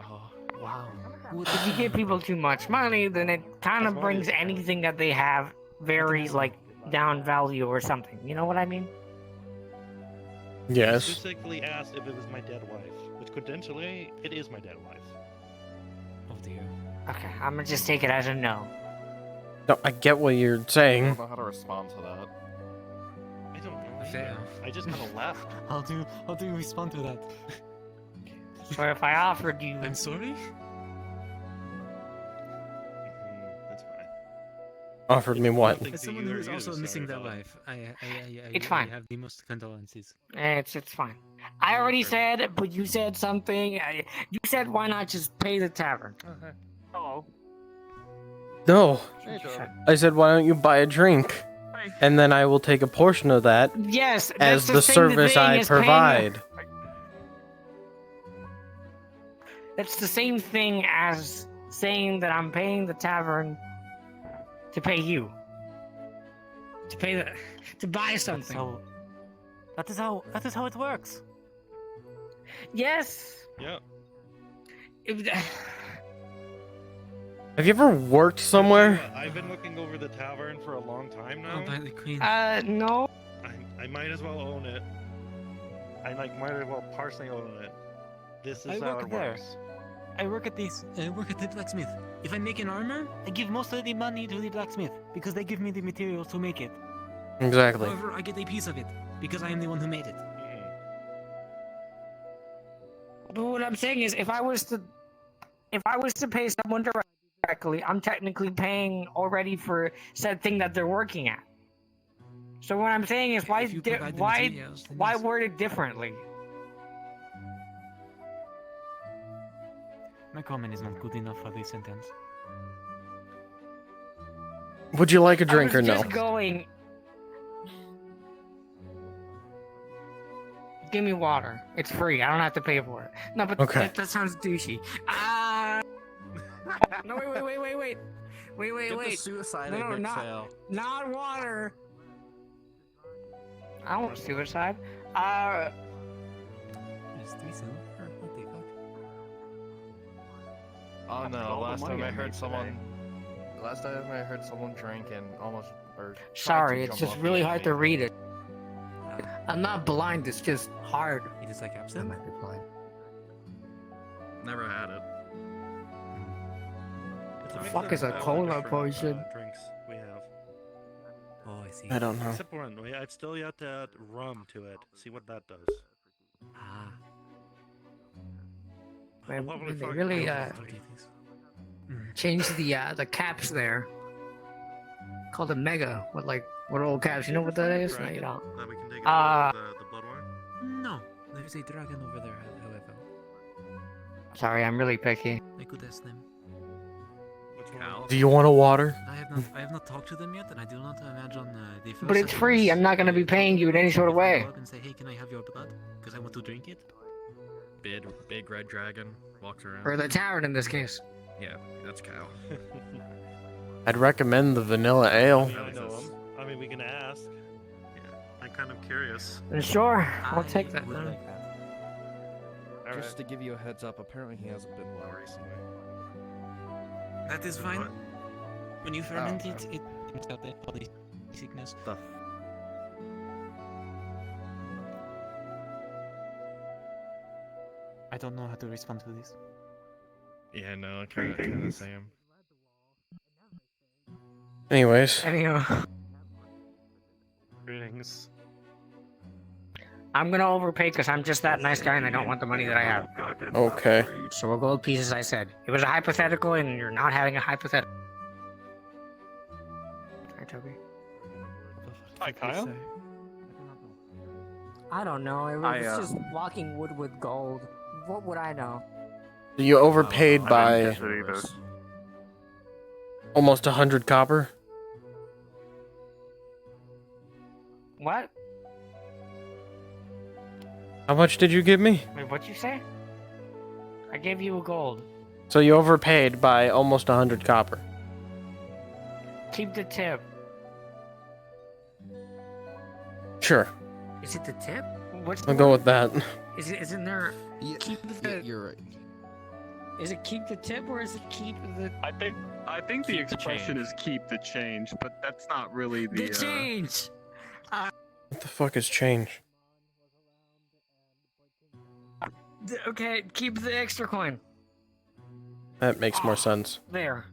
Oh, Wow. if you give people too much money, then it kind of brings anything that they have very like down value or something. You know what I mean? Yes. Specifically asked if it was my dead wife, which potentially it is my dead wife. Oh dear. Okay, I'm gonna just take it as a no. No, I get what you're I saying. don't know how to respond to that. I don't know. Fair. I just kind of left. How do you respond to that? So if I offered you, I'm sorry? That's fine. Offered me what? As someone who is also missing their wife, It's fine. I have the most condolences. it's fine. I already said, but you said something. You said why not just pay the tavern? Hello. No. Hey, Toby. I said, why don't you buy a drink? And then I will take a portion of that Yes, as that's the same service thing I as paying- provide. That's the same thing as saying that I'm paying the tavern to pay you. to pay the to buy something. That is how it works. Yes. Yeah. Have you ever worked somewhere? I've been looking over the tavern for a long time now. By the queen. No. I might as well own it. I might as well partially own it. This is how it works. I work at the blacksmith. If I make an armor, I give most of the money to the blacksmith because they give me the materials to make it. Exactly. However, I get a piece of it because I am the one who made it. But what I'm saying is, if I was to pay someone directly, I'm technically paying already for said thing that they're working at. So what I'm saying is, why word it differently? My comment is not good enough for this sentence. Would you like a drink or no? Just going. Give me water. It's free. I don't have to pay for it. No, but Okay. that sounds douchey. No, wait. Get the suicide No, exhale. not water. I don't want suicide. There's 3 silver? What the fuck? Oh no! Last time I heard someone drink and almost. Sorry, it's just really hard to read it. I'm not blind. It's just hard. It is like absinthe? I might be blind. Never had it. The fuck is a cola potion? Drinks we have. Oh, I see. I don't know. Except one. I'd still have to add rum to it. See what that does. Man, they really changed the caps there. Called a mega with what old caps. You know what that is? No, you don't. That we can take the blood wine. No, there's a dragon over there, however. Sorry, I'm really picky. I could ask them. Do you want a water? I have not talked to them yet, and I do not imagine they. But it's free. I'm not gonna be paying you in any sort of way. And say, hey, can I have your blood? Because I want to drink it. Big red dragon walks around. Or the tavern in this case. Yeah, that's Kyle. I'd recommend the vanilla ale. I know him. I mean, we can ask. Yeah, I'm kind of curious. Sure, I'll take that. Just to give you a heads up, apparently he hasn't been well recently. That is fine. When you ferment it brings out the body sickness. I don't know how to respond to this. Yeah, no, kind of the same. Anyways. Anyhow. Greetings. I'm gonna overpay because I'm just that nice guy and I don't want the money that I have. Okay. So we'll go with pieces, I said. It was a hypothetical and you're not having a hypothetical. Hi, Toby. Hi, Kyle. I don't know. It was just walking wood with gold. What would I know? You overpaid by almost 100 copper. What? How much did you give me? Wait, what'd you say? I gave you a gold. So you overpaid by almost 100 copper. Keep the tip. Sure. Is it the tip? What's I'll go with that. Isn't there? Keep the. You're right. Is it keep the tip or is it keep the? I think the expression is keep the change, but that's not really the change. What the fuck is change? Okay, keep the extra coin. That makes more sense. There.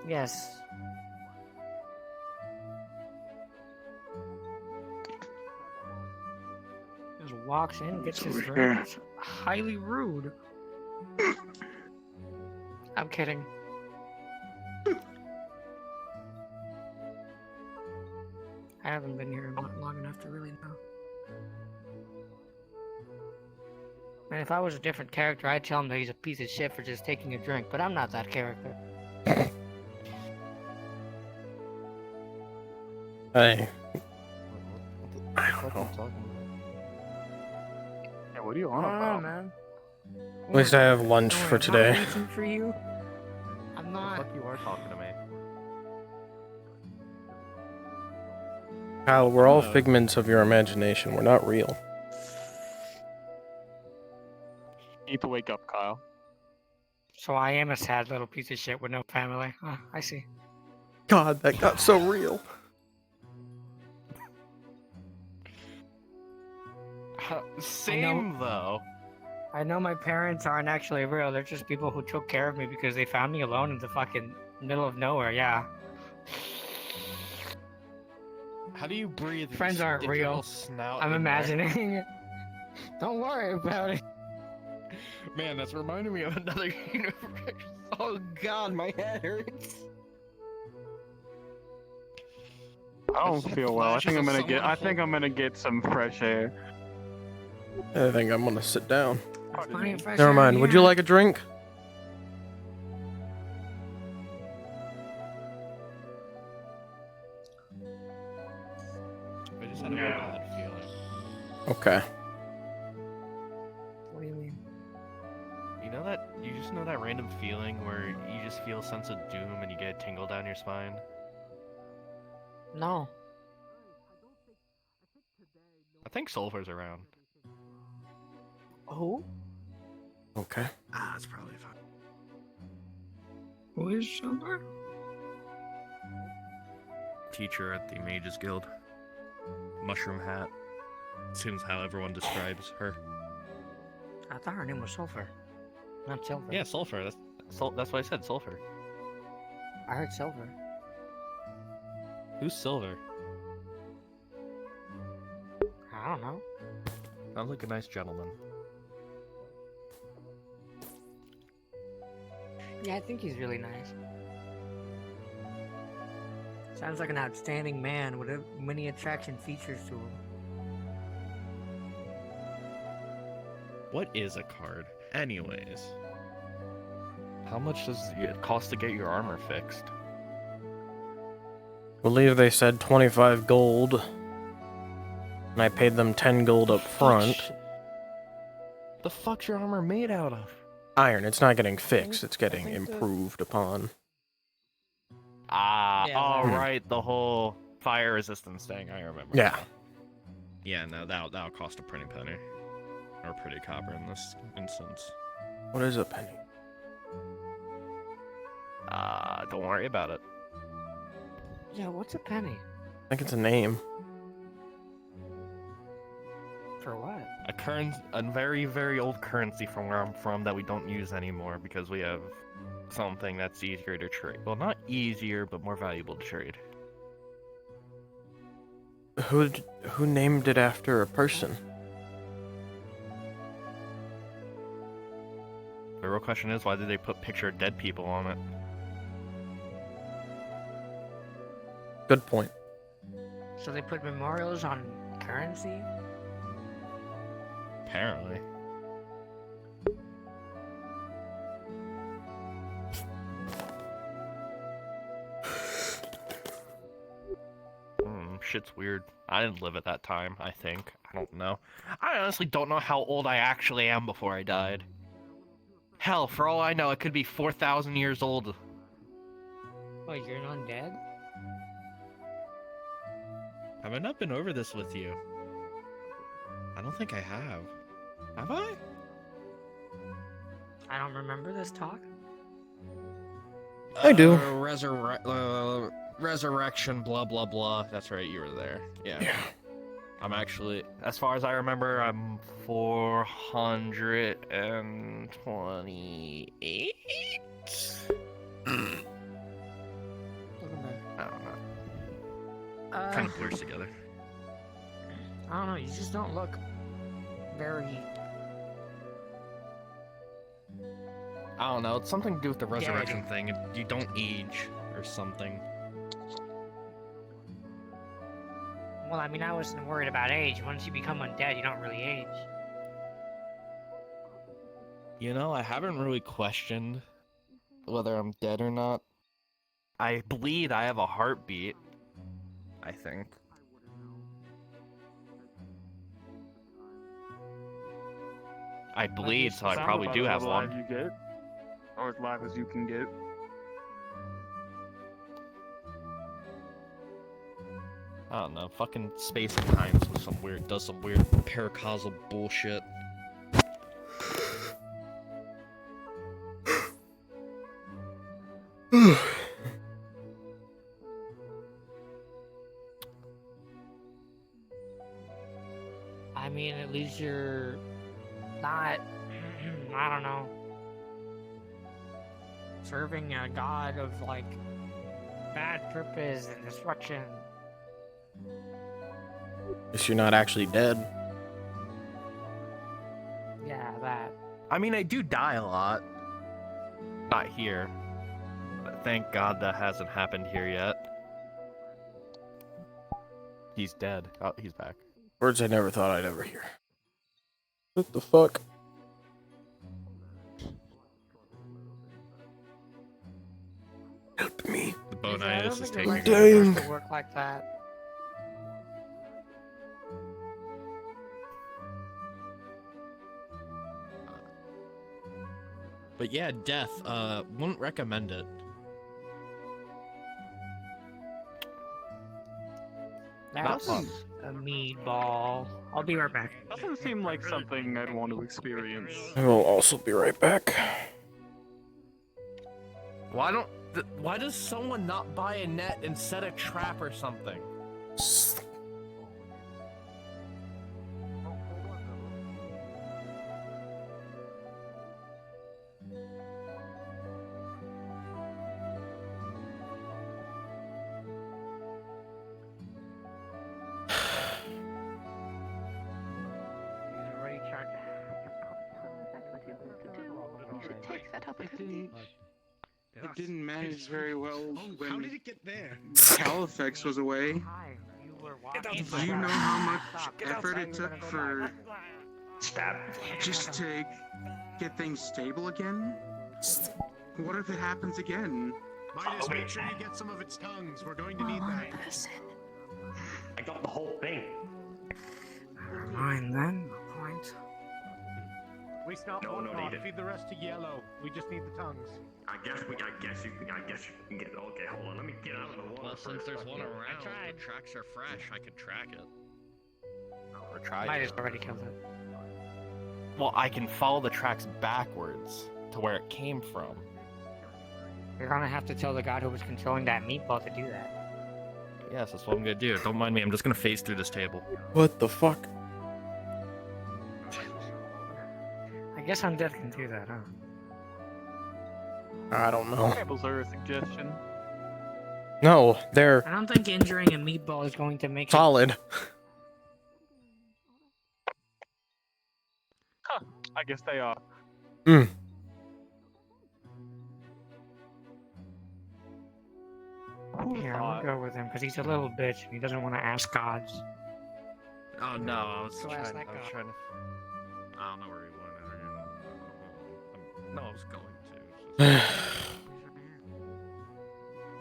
Yes. Just walks in, gets his drink. It's highly rude. I'm kidding. I haven't been here long enough to really know. And if I was a different character, I'd tell him that he's a piece of shit for just taking a drink, but I'm not that character. Hey. I don't know. Yeah, what do you want about, man? At least I have lunch for today. I'm not waiting for you. I'm not. Fuck, you are talking to me. Kyle, we're all figments of your imagination. We're not real. You need to wake up, Kyle. So I am a sad little piece of shit with no family. I see. God, that got so real. Same though. I know my parents aren't actually real. They're just people who took care of me because they found me alone in the fucking middle of nowhere. Yeah. How do you breathe? Friends You aren't stick your real. little snout I'm in there? imagining it. Don't worry about it. Man, that's reminding me of another universe. Oh god, my head hurts. I don't feel well. I think I'm gonna get some fresh air. I think I'm gonna sit down. Plenty of fresh Never air mind. in Would you here. like a drink? I just had a bad feeling. Okay. What do you mean? You just know that random feeling where you just feel a sense of doom and you get a tingle down your spine? No. I think Sulfur's around. Who? Okay. That's probably fine. Who is Silver? Teacher at the Mages Guild. Mushroom hat. Seems how everyone describes her. I thought her name was Sulfur. Not Silver. Yeah, Sulfur. That's why I said Sulfur. I heard Silver. Who's Silver? I don't know. Sounds like a nice gentleman. Yeah, I think he's really nice. Sounds like an outstanding man with many attraction features to him. What is a card? Anyways. How much does it cost to get your armor fixed? I believe they said 25 gold. And I paid them 10 gold up front. The fuck's your armor made out of? Iron. It's not getting fixed. It's getting improved upon. Right, the whole fire resistance thing, I remember. Yeah. Yeah, no, that'll cost a pretty penny. Or pretty copper in this instance. What is a penny? Don't worry about it. Yeah, what's a penny? I think it's a name. For what? A very, very old currency from where I'm from that we don't use anymore because we have something that's easier to trade. Well, not easier, but more valuable to trade. Who named it after a person? The real question is, why did they put picture of dead people on it? Good point. So they put memorials on currency? Apparently. Shit's weird. I didn't live at that time, I think. I don't know. I honestly don't know how old I actually am before I died. Hell, for all I know, it could be 4,000 years old. Oh, you're not dead? Have I not been over this with you? I don't think I have. Have I? I don't remember this talk. I do. Resurrection, blah, blah, blah. That's right, you were there. Yeah. I'm actually, as far as I remember, I'm 428. I don't know. Kind of blurs together. I don't know, you just don't look very... I don't know, it's something to do with the resurrection thing. You don't age or something. Well, I mean, I wasn't worried about age. Once you become undead, you don't really age. You know, I haven't really questioned whether I'm dead or not. I bleed, I have a heartbeat. I think. I bleed, so I probably do have one. You get, or as live as you can get. I don't know, fucking space and time does some weird paracausal bullshit. I mean, at least you're not, I don't know, serving a god of, like, bad purpose and destruction. Guess you're not actually dead. Yeah, that. I mean, I do die a lot. Not here. But thank God that hasn't happened here yet. He's dead. Oh, he's back. Words I never thought I'd ever hear. What the fuck? Help me. The bonitis is taking Like, Dang. to work like that. But yeah, death. Wouldn't recommend it. That's a meatball. I'll be right back. Doesn't seem like something I'd want to experience. I will also be right back. Why does someone not buy a net and set a trap or something? It didn't manage very well when How did it get there? Califex was away. Do you know how much Get effort outside. it took for just to get things stable again? What if it happens again? Midas, make sure you get some of its tongues. We're going to need that. I got the whole thing. Fine then. Point. We stop No, no need it. feed the rest to yellow. We just need the tongues. I guess you can get. Okay, hold on. Let me get out of the water. Well, since there's one around, the tracks are fresh. I could track it. Or try Might to. have already killed it. Well, I can follow the tracks backwards to where it came from. You're gonna have to tell the god who was controlling that meatball to do that. Yes, that's what I'm gonna do. Don't mind me. I'm just gonna phase through this table. What the fuck? I guess undead can do that, huh? I don't know. Tables are a suggestion. No, they're I don't think injuring a meatball is going to make it. solid. Huh. I guess they are. Hmm. Here, I'm gonna go with him because he's a little bitch and he doesn't want to ask gods. Oh no, I was Go trying. ask I that was guy. trying to. I don't know where he went. No, I was going to. It's just-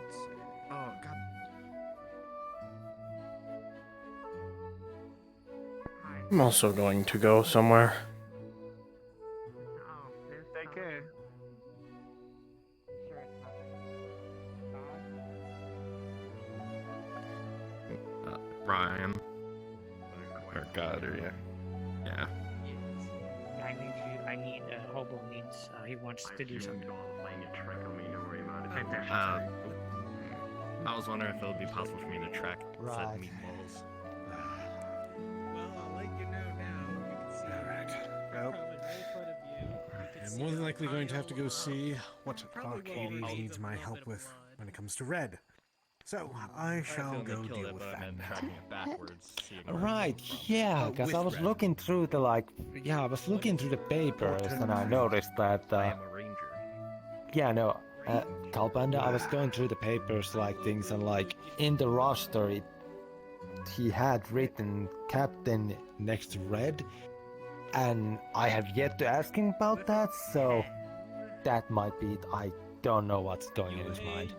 Let's see. Oh god. I'm also going to go somewhere. Take care. Ryan. Or God, or yeah. Yeah. I need you. I need Hobo needs. He wants to do something. I was wondering if it would be possible for me to track said Right. meatballs. Well, I'll let you know now. You can see. Alright. I'm more than likely going to have to go see what Arcades needs my help with when it comes to red. So I shall go deal with that. Right, yeah, because I was looking through the I was looking through the papers and I noticed that yeah, no, Kalpanda, I was going through the papers things and in the roster he had written Captain next to Red, and I have yet to ask him about that, so that might be it. I don't know what's going in his mind.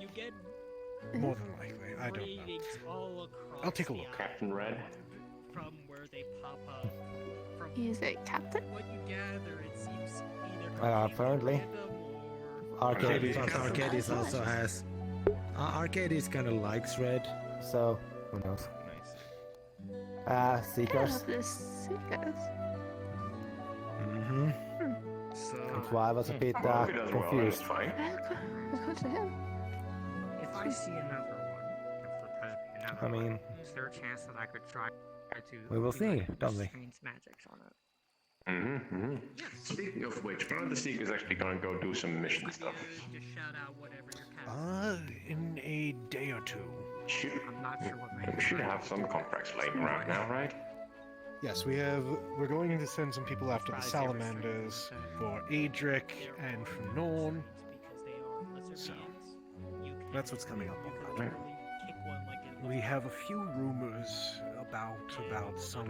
More than likely, I don't know. I'll take a look. Captain Red. From where they pop up. Is it Captain? What you gather, it seems either Apparently. Arcades Arcades also has. Arcades kind of likes Red, so who knows? Nice. Seekers. The Seekers. Mm-hmm. So, That's why I was a bit Well, if he does well, then it's confused. fine. Good to him. If I see another one, if there does be another I mean, one, is there a chance that I could try to we will do, see, like, don't we? restraints magics on it? Speaking of which, one of the Seekers actually gonna go do some mission stuff. Just shout out whatever your In a day or two. I'm not sure what We should have some contracts laying around now, right? Yes, we're going to send some people after the salamanders for Adric and for Norn. So that's what's coming up on that. We have a few rumors about some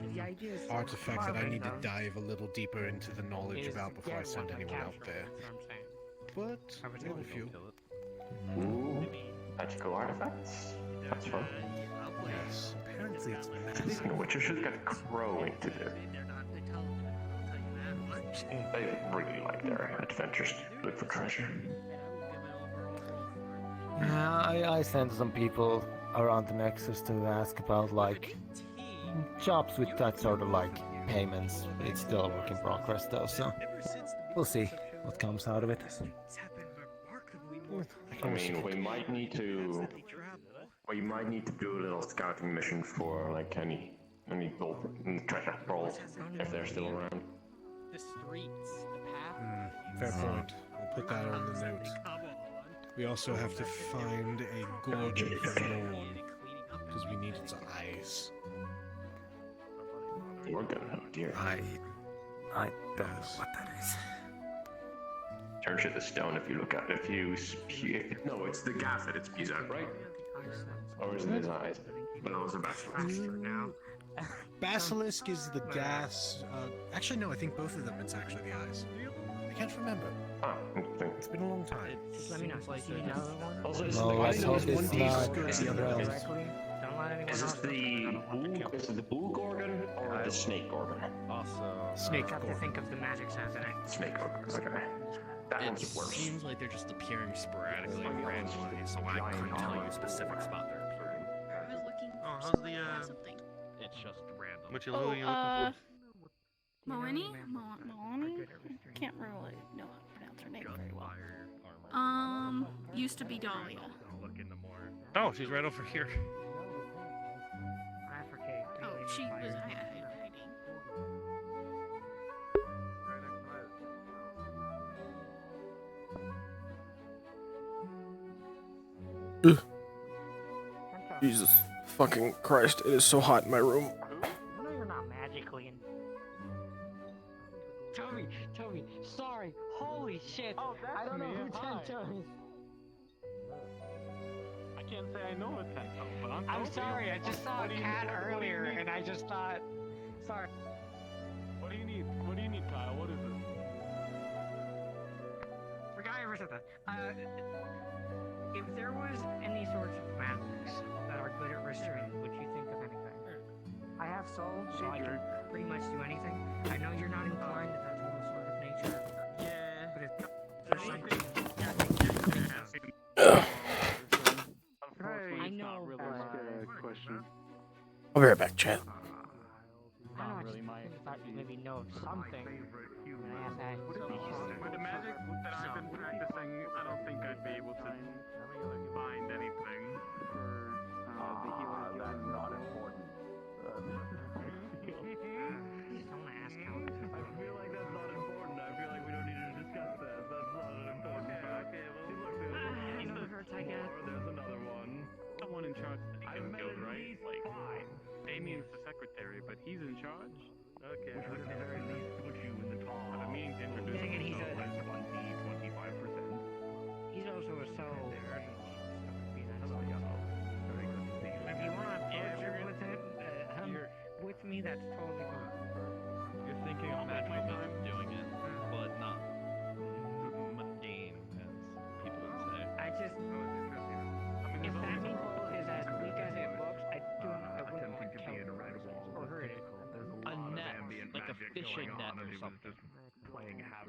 artifact that I need to dive a little deeper into the knowledge about before I send anyone out there. But we have a few. Ooh, magical artifacts. That's fun. Yes, apparently it's Speaking massive. of which, I should get Crow into this. They really like their adventures. Look for treasure. I sent some people around the Nexus to ask about like jobs with that sort of like payments. It's still a work in progress though, so we'll see what comes out of it. I mean, we might need to do a little scouting mission for like any gold treasure rolls if they're still around. The streets, the path. Fair point. I'll put that on the note. We also have to find a Gorgon for Norn, because we need its eyes. Gorgon, oh dear. I don't know what that is. Turns to stone if you look at it. No, it's the gas that it spews out, right? Or is it his eyes? No, it's a basilisk. Now. Basilisk is the gas. Actually, no, I think both of them it's actually the eyes. I can't remember. Ah, It's been a long time. Just let me know. See the other one? Also, this No, is I the hope one it's not the other realms. Directly. Don't let anyone Is this else know. the bull Gorgon or the snake Gorgon? Snake I have to Gorgon. think of the magic sounds in it. Snake Gorgon. Okay. That It one's worse. seems like they're just appearing sporadically, randomly, so I couldn't tell you a specific spot they're appearing. I was looking Oh, for how's something. the, or something. It's just random. Who are you Oh, looking for? Moani? Moani? Can't really know how to pronounce her name very well. Used to be Dahlia. Oh, she's right over here. I forget. Oh, she was hiding. Ugh. Jesus fucking Christ, it is so hot in my room. I know you're not magically in. Toby, sorry. Holy shit. Oh, that's I don't know me. who Hi. Tento is. I can't say I know a Tento, but I'm I'm Toby. sorry, I just saw a What do you- cat what do you earlier need? and I just thought. Sorry. What do you need? What do you need, Kyle? What is it? Forgot I ever said that. If there was any sorts of magics that are good at restraint, would you think of anything? I have soul, so I can pretty much do anything. I know you're not inclined to that whole sort of nature. Yeah. But if there's something. I know. Question. I'll be right back, chat. I don't really thought you maybe know of something. With the magic that I've been practicing, I don't think I'd be able to find anything for the healer. That's not important. Don't ask how. I feel like that's not important. I feel like we don't need to discuss that. That's not an important fact. You know what hurts I get? There's another one. Someone in charge of the I've met guild, at right? least Like, 5. Damien's the secretary, but he's in charge? Okay. Which would at the very least put you in the top. I've been meaning to introduce Dang it, he's him. a. 25%. He's also a soul. If you want to approach it with it, with me, that's totally fine. You're thinking of magical means of doing it, but not mundane, as people would say. I just. If that people is as weak as it looks, I wouldn't want to kill it or hurt it. A net, like a fishing net or something.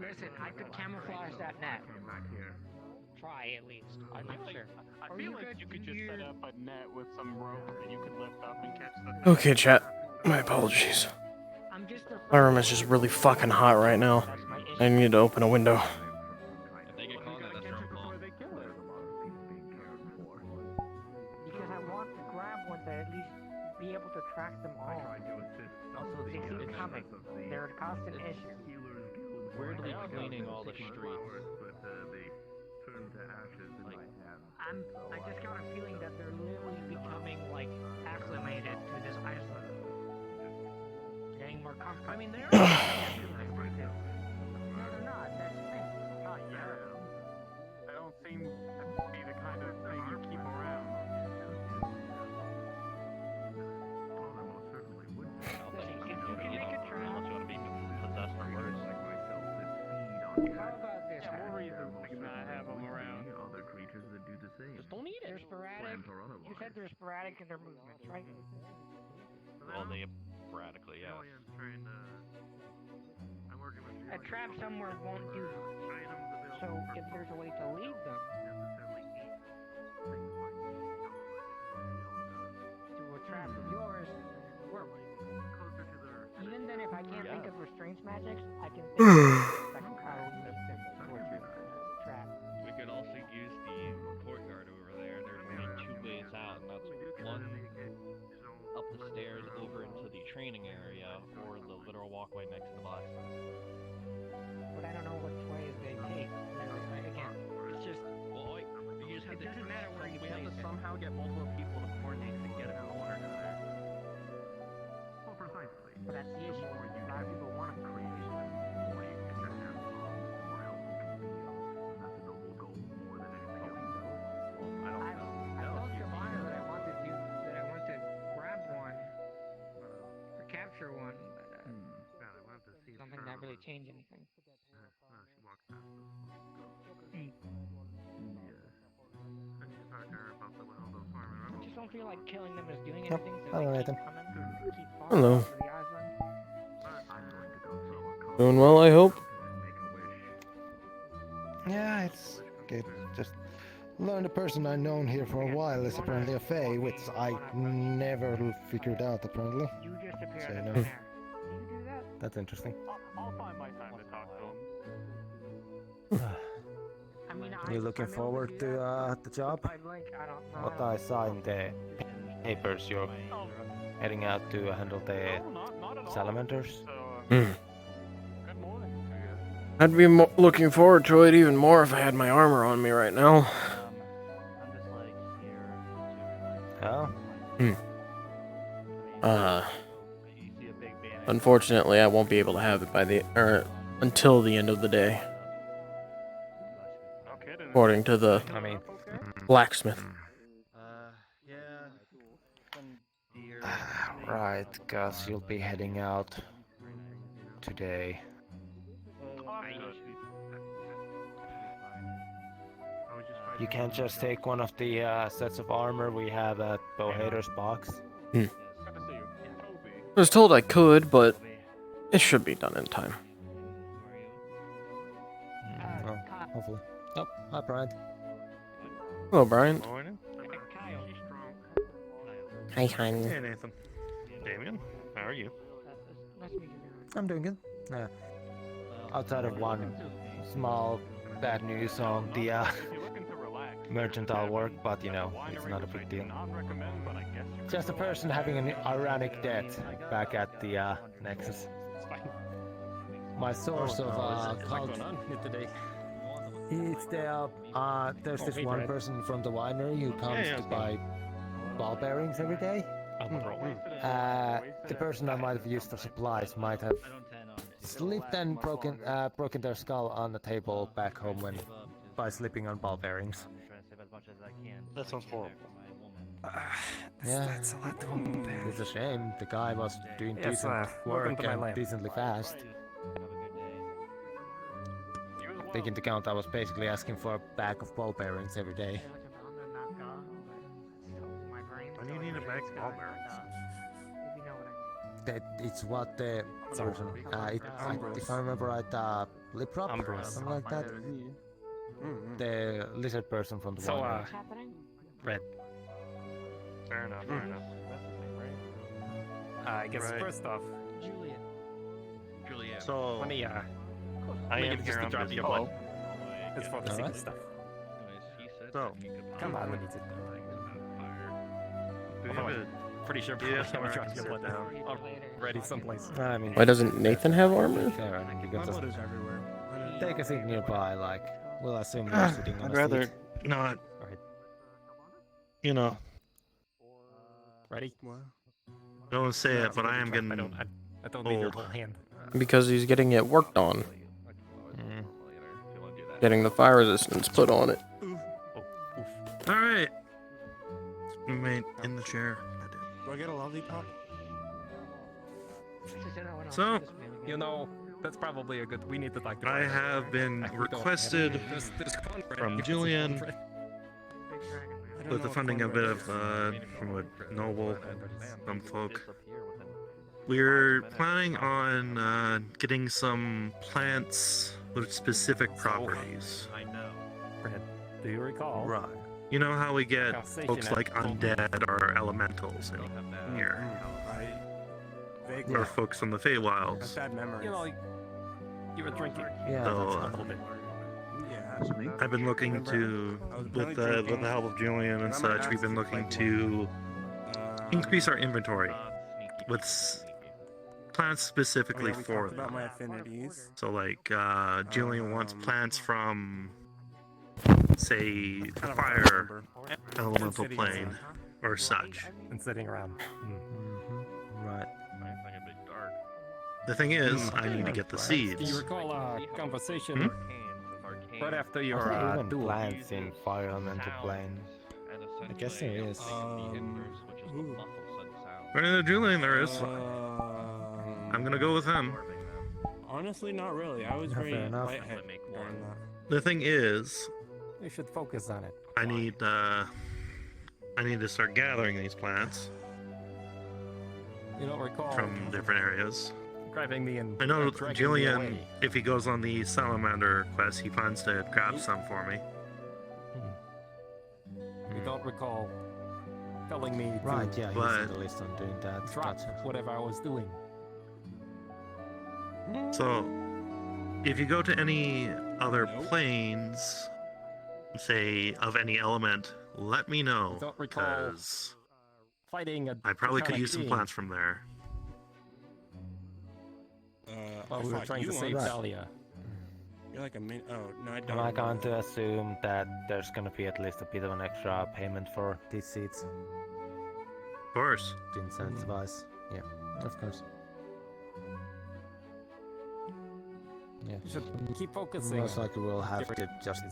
Listen, I could camouflage that net. Try at least. I'm not sure. I feel like you could just set up a net with some rope that you could lift up and catch the Okay, chat. My apologies. I'm just My room is just really fucking hot right now. I need to open a window. If they get caught in it, that's their own fault. Because I want to grab one to at least be able to track them all. Also, They keep coming. They're a constant issue. weirdly cleaning all the streets. I just got a feeling that they're literally becoming like acclimated to this island. Getting more comfortable. I mean, they're no, they're not. That's the thing. Not yet. I don't seem to be the kind of thing you keep around. You can make a trap. Unless you want to be possessed or worse. How about this? More reasons to not have them around. Just don't eat it. They're sporadic. You said they're sporadic in their movements, right? Well, they sporadically, yeah. A trap somewhere won't do much. So if there's a way to lead them to a trap of yours, then it works. Even then, if I can't think of restraints magics, I can think of like how to lead them towards your trap. We could also use the courtyard over there. There's only two ways out, and that's one up the stairs over into the training area, or the literal walkway next to the box. But I don't know which way they take. Again, it's just. Well, you just have It doesn't matter where you we have place to it. somehow get multiple people to coordinate to get a corner to there. Well, precisely. But that's the issue. A lot of people want to create. I told Giovanna that I wanted to grab one or capture one, but don't think that really changed anything. I just don't feel like killing them is doing Yep. anything. So Hello, they Nathan. keep coming, keep falling Hello. to the island. Doing well, I hope. Yeah, it's good. Just learned a person I've known here for a while is apparently a fae, which I never figured out apparently. You disappeared So, in no. the air. You do that? That's interesting. I'll find my time to talk to him. I mean, You looking forward to the job? What I saw in the papers, you're heading out to handle the salamanders. I'd be looking forward to it even more if I had my armor on me right now. Oh? Unfortunately, I won't be able to have it until the end of the day. According to the blacksmith. Right, cause you'll be heading out today. You can't just take one of the sets of armor we have at Bowhader's box. I was told I could, but it should be done in time. Well, hopefully. Oh, hi Brian. Hello, Brian. Morning. Hi, hon. Hey, Nathan. Damien, how are you? I'm doing good. Outside of one small bad news on the mercantile work, but you know, it's not a big deal. Just a person having an ironic death back at the Nexus. My source of cult. It's the there's this one person from the winery who comes to buy ball bearings every day. The person I might have used for supplies might have slipped and broken their skull on the table back home by slipping on ball bearings. That sounds horrible. Yeah, That's a lot to unpack. it's a shame. The guy was doing Yes, decent welcome work to my and lab. decently fast. Taking into account, I was basically asking for a bag of ball bearings every day. When do you need a bag of ball bearings? It's what the person, if I remember right, lip rub, something like that. The lizard person from the So, winery. Red. Fair enough, fair enough. I guess Right. first off, Julian. So let me I make am it just here to on drop you a business. bone. It's for the secret stuff. So Come on, let me just. do you Oh, have I'm pretty sure do you have probably somewhere I haven't can dropped sit you a down? bone already someplace. I mean, Why doesn't Nathan have armor? Fair, and you can My just blood is everywhere. take a seat nearby. Like, we'll assume you're sitting on I'd a rather seat. not. Right. You know, Ready? don't say No, it, but I am trust, getting I don't need your old. whole hand. Because he's getting it worked on. Getting the fire resistance put on it. All right. Remain in the chair. Do I get a lollipop? So, You know, that's probably a good. We need to talk to I her. have been We don't have requested There's Conrad. from Give us a Julian Conrad. with the funding a bit of from a noble, some folk. We're planning on getting some plants with specific properties. I know. Fred, do you recall? Right. You know how we get Conversation folks at like Golden undead or elementals in here, Vaguely. or folks from the Feywilds. Bad memories. You know, you were drinking. Yeah, So, a little bit. Yeah. I've been looking to, with the help of Julian and such, we've been looking to increase our inventory with plants specifically we for talked about them. my affinities. So like, Julian wants plants from, say, the fire elemental plane or such. And sitting around. Right. The thing is, I need to get the Do you seeds. recall our conversation right after your Are there even duel? plants in fire elemental plane? I guess there is. According to Julian, there is. I'm gonna go with him. Honestly, not really. I was Fair very enough. lightheaded during that. The thing is, We should focus on it. I need to start gathering these plants You don't recall from different areas. grabbing me and I know dragging me Julian, away. if he goes on the salamander quest, he plans to grab some for me. You don't recall telling me to Right, yeah, he's But- on the list on doing that. drop Gotcha. whatever I was doing. So, if you go to any other planes, say of any element, let me know, Don't recall because fighting a I probably could draconic use some being plants from there. while I we were thought trying you to save wanted- Dahlia. You're like a min. Oh no, I don't. Am I going remember. to assume that there's gonna be at least a bit of an extra payment for these seats Of course. to incentivize? Yeah, of course. Yeah. You should keep focusing. Most likely we'll have to just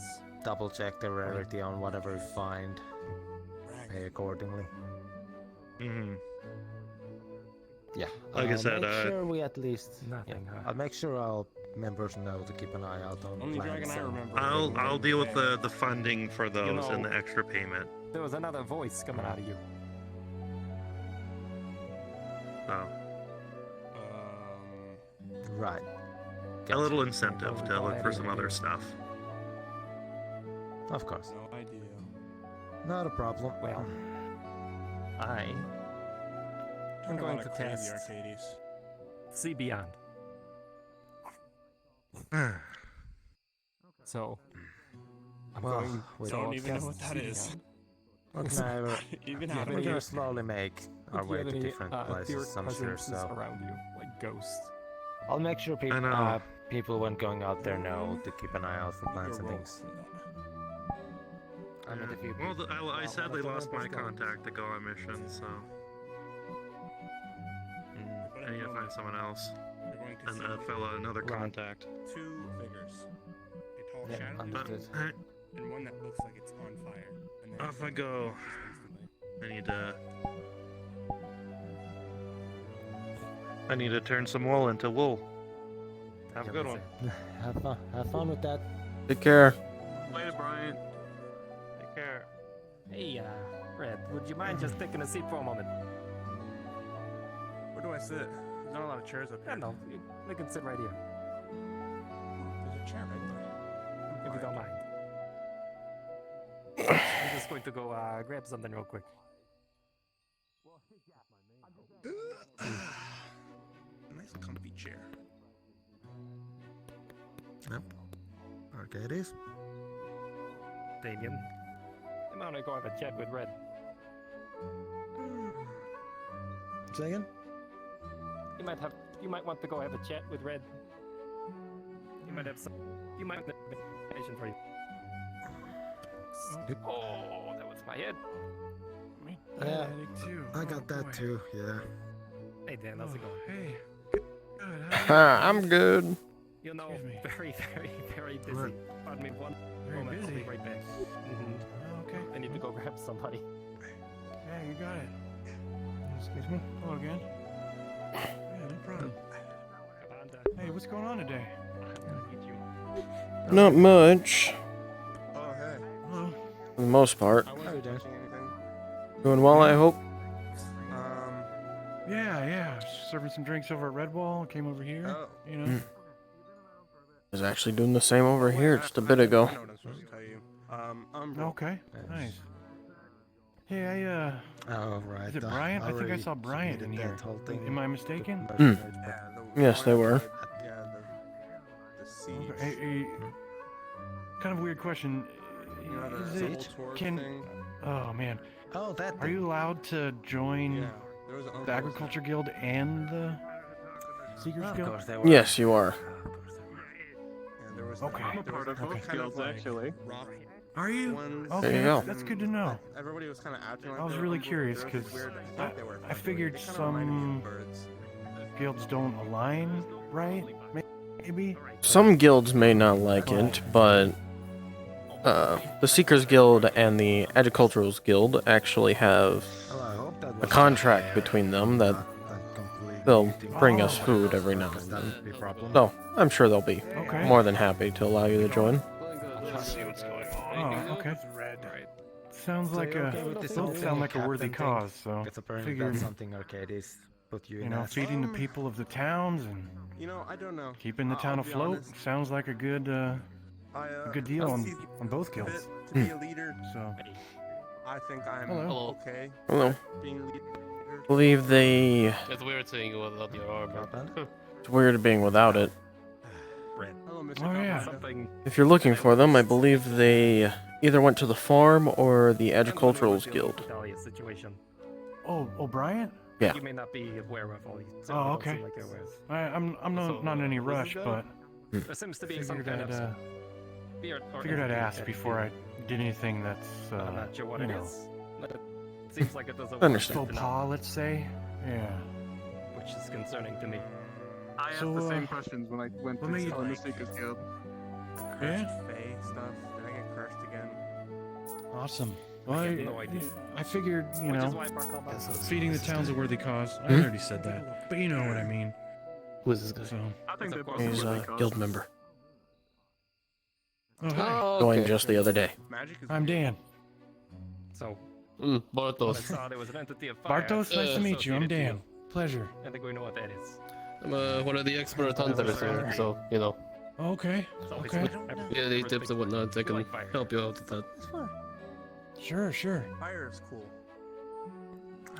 double check the rarity on whatever we find. Pay accordingly. Hmm. Yeah. Like I I'll said, make sure we at least. Nothing, huh? I'll make sure our members know to keep an eye out on Only plans. dragon I and- remember. I'll deal with the funding for those and know- the extra payment. There was another voice coming out of you. So, Right. a little incentive to look for some other stuff. Of course. No idea. Not a problem. Well, I am going to crazy test Arcades. See Beyond. So, I'm Well, going. we so don't I'll even know test what that See is. Beyond. We're gonna, Even Do you have we're any- gonna slowly make our Do you way have to any, different etheric places, I'm sure. presences So around you, like ghosts. I'll make sure I know. people when going out there know to keep an eye out for plants and Roll things. for that. I mean, if you Well, I sadly one of lost the my members going. contact to go on mission, so But I need to know find someone else. you're going to And see fill out another Right. contact. two figures. A tall Yeah, shadow understood. and one that looks like it's on fire. And they're Off I go. instantly. I need to turn some wool into wool. Have a good one. Have fun with that. Take care. Later, Brian. Take care. Hey, Red, would you mind just taking a seat for a moment? Where do I sit? There's not a lot of chairs up Yeah, here. no, you can sit right here, There's a chair right there. if you don't mind. I'm just going to go grab something real quick. Nice comfy chair. Yep. Okay, it is. Damien, you might want to go have a chat with Red. Say again? You might want to go have a chat with Red. You might have information for you. Oh, that was my head. Yeah, too. I got that too, yeah. Hey Dan, how's it going? Hey. I'm good. You know, very, very busy. What? Pardon me one Very moment, I'll busy? be right back. Okay. I need to go grab somebody. Yeah, you got it. Excuse me? Hello again. Yeah, no problem. Hey, what's going on today? Not much, Oh, hey. Hello. for the most part. I wasn't touching anything. Doing well, I hope. Yeah. Serving some drinks over at Red Wall. Came over here. You know. I was actually doing the same over here just a bit ago. I know what I'm supposed to tell you. Okay. Nice. Hey, Oh, right. is it Brian? I think I saw Brian in here. Whole thing. Am I mistaken? Yes, they were. Yeah, the siege. Hey, kind of a weird question. Is it Oh man. Oh, that. Are you allowed to join the Agriculture Guild and the Seekers Of Guild? course they were. Yes, you are. Okay. I'm a part of both guilds, actually. Are you? Okay, There you go. that's good to know. Everybody was kind of acting like I was really curious because I figured some guilds don't align, right? Maybe. Some guilds may not like it, but the Seekers Guild and the Agriculturals Guild actually have a contract between them that they'll bring us food every now and then. So I'm sure they'll be more than happy to allow you to join. Let's see what's going on. Oh, okay. Sounds like a worthy cause. So It's apparently figured, that's something Arcades put you in. as. feeding the people of the towns and I don't know. keeping the town afloat sounds like a good deal on both guilds. To be a leader, So I think I'm Hello. okay. Hello. Being a leader. Believe they. It's weird seeing you without your armor. It's weird being without it. Hello, Mr. Oh, yeah. Something. If you're looking for them, I believe they either went to the farm or the Agriculturals Guild. Situation. Oh, O'Brien? Yeah. You may not be aware of all these. Oh, okay. Like there was. I'm not in any rush, but There seems to be some figured kind of. I'd ask before I did anything that's I'm not sure what you it know, is. But it seems like it doesn't Understand. work faux pas, let's say. Yeah. which is concerning to me. I asked So, the same questions when I went to what made you join the think- Seekers Guild. Yeah? Fae stuff. Did I get cursed again? Awesome. Well, I have no idea. I figured, Which is why Mark called us. feeding the town's a worthy cause. I Hmm? already said that, but you know what I mean. Who is this guy? So, I think they both He's really a cause. guild member. oh hi, Oh, Joined okay. just the other day. Magic is I'm Dan. So when I Bartos. saw there was an entity of fire. Bartos, nice to meet you. I'm associated Dan. Pleasure. I think we know what that is. I'm one of the expert hunters here, so, you know. Okay. It's always Okay. Yeah, any tips and whatnot, I can help you out with that. Sure. Fire is cool.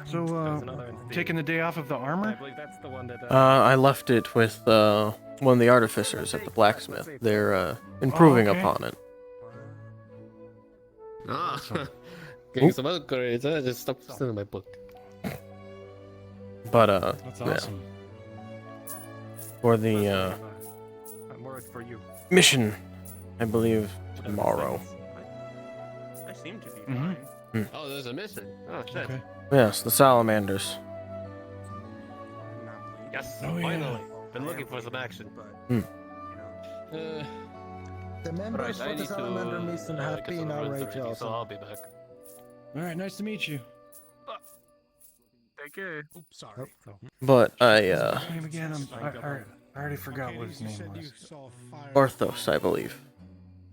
So, There's another entity. taking the day off of the I armor? believe that's the one that. I left it with one of the artificers at the blacksmith. They're improving okay. upon it. Ah, getting some upgrades. I just stopped sending my book. But That's yeah, awesome. for the I'm worried for you. mission, I believe tomorrow. I seem to be Mhm. fine. Oh, there's a mission. Oh, shit. Okay. Yes, the salamanders. I'm not bleeding. Yes, Oh, yeah. finally. Been looking for some action. But, Hmm. you know, The members Right, I for the need to salamander mission have get been some runs outraged already, so also. I'll be back. All right, nice to meet you. Take care. Oh, But I His name again? I already forgot what his name was. Barthos, I believe.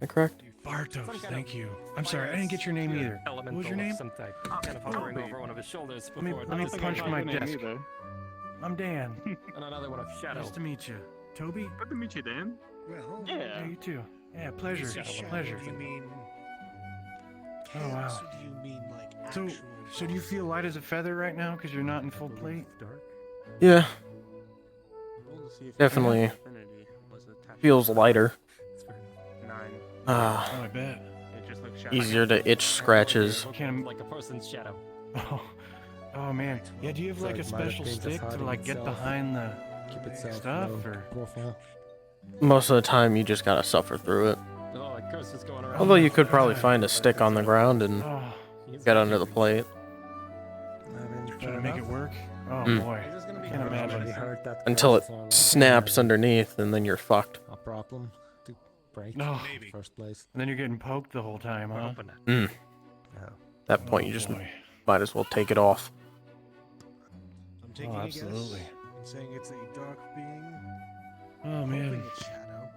Am I correct? Bartos, thank you. I'm sorry, I didn't get your name either. What was your Elemental name? of some type. Kind of hovering over one of his shoulders Let me before let me this punch guy my got desk. I'm Dan. and another one of shadow. Nice to meet you. Toby? Good to meet you, Dan. Well, Yeah, you too. Yeah, pleasure. shadow, Pleasure. do you mean Oh wow. cats, or do you mean like So, actual So do you feel light as a feather right now because you're not in full plate? Yeah. Definitely feels lighter. Oh, I bet. Easier to itch scratches. Like a person's shadow. Oh man. Yeah, do you have like a special stick to like get behind the stuff or? Most of the time, you just gotta suffer through it. Oh, like curses going around. Although you could probably find a stick on the ground and get under the plate. Trying to make it work? Oh Mm. boy. Can't imagine. Until it snaps underneath, and then you're fucked. A problem to break No. in the first place. And then you're getting poked the whole time, huh? Mm. That point, you just might as well take it off. I'm taking a guess absolutely. and saying it's a dark being. Oh man. hoping it's shadow.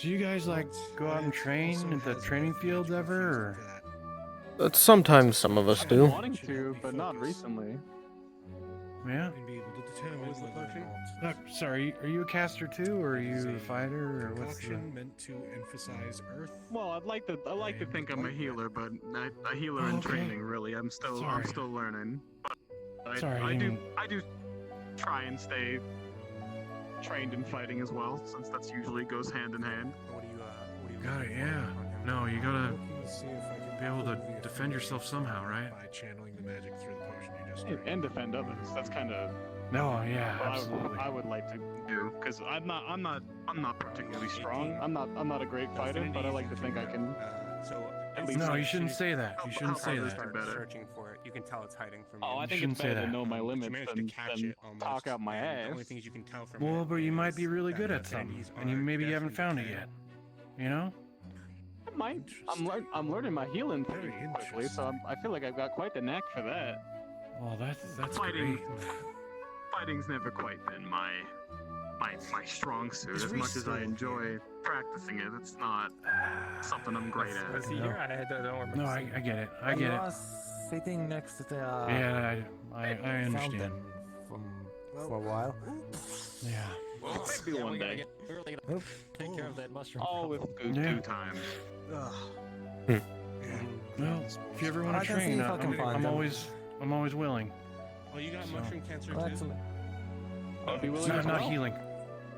Do you guys like go out and train at the training fields ever? Or? Sometimes some of us do. Wanting to, but not recently. Yeah. And be able to determine whether or not Sorry, are you a caster too, or are you a fighter, or what's the? concoction meant to emphasize earth. Well, I like to think I'm a healer, but a healer in Okay. training. Really, I'm still learning. But Sorry, I you do mean- try and stay trained in fighting as well, since that's usually goes hand in hand. Got it. Yeah. No, you gotta be able to defend yourself somehow, right? By channeling the magic through the potion you just And defend others. That's kind of No, yeah, absolutely. I would like to do, because I'm not particularly strong. I'm not a great fighter, but I like to think I can. At least No, you shouldn't say that. You shouldn't say others that. do better. Searching for it, you can tell it's hiding from you. Oh, I think shouldn't it's say better to that. know my You limits managed than, to catch than it almost, talk out my and ass. The only things you can tell from Well, it but you might is be really good that at something, attendees and you are maybe you haven't found it definitely yet. You know? I'm learning my healing pretty quickly, so I feel like I've got quite the knack for that. Well, that's Fighting- great. Fighting's never quite been my strong suit. It's As much as I restored. enjoy practicing it, it's not something I'm great at. Was he here? I don't remember. No, I get it. I get He it. was sitting next to the. Yeah, I understand. fountain for a while. Yeah. Well, maybe one day. Take care of that mushroom. All with Yeah. due time. Well, if you ever want I to can see train, if I can find I'm them. always willing. Oh, you got So- mushroom cancer Well, too? excellent. I'd be willing Not, to not help. healing.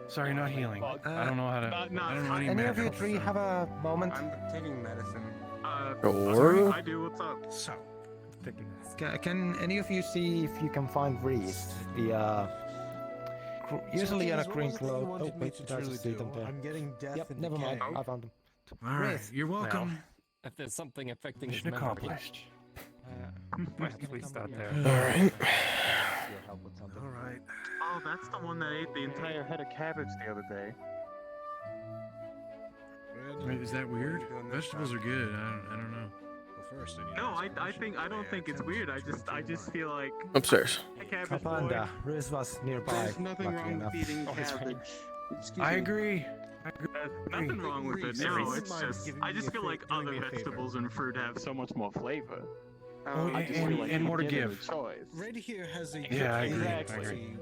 Sorry, not healing. I don't know how to. I don't know any Any of you magical three stuff. have a moment? I'm taking medicine. Sure. I do. What's up? So, Can any of you see if you can find Reese? The usually on a green cloak. Oh wait, I just see them there. I'm getting death Yep, and never mind. decay. I found them. All right, Reese. you're welcome. Well, if there's something affecting his Mission memory, accomplished. at least out there. All right. All right. Oh, that's the one that ate the entire head of cabbage the other day. Wait, is that weird? Vegetables are good. I don't know. Well, first, I need No, to I don't think it's weird. I just feel like Upstairs. a cabbage boy. Kapanda, Reese was nearby. There's nothing luckily wrong enough. with eating Oh, it's fine. cabbage. Excuse I me. agree. Nothing wrong with it. No, Reese, it's mind just giving I me just a feel like doing other me a favor? vegetables and fruit have so much more flavor. Oh, I just and- feel like and you more to get it give. a choice. Red here has a Yeah, I agree. Exactly.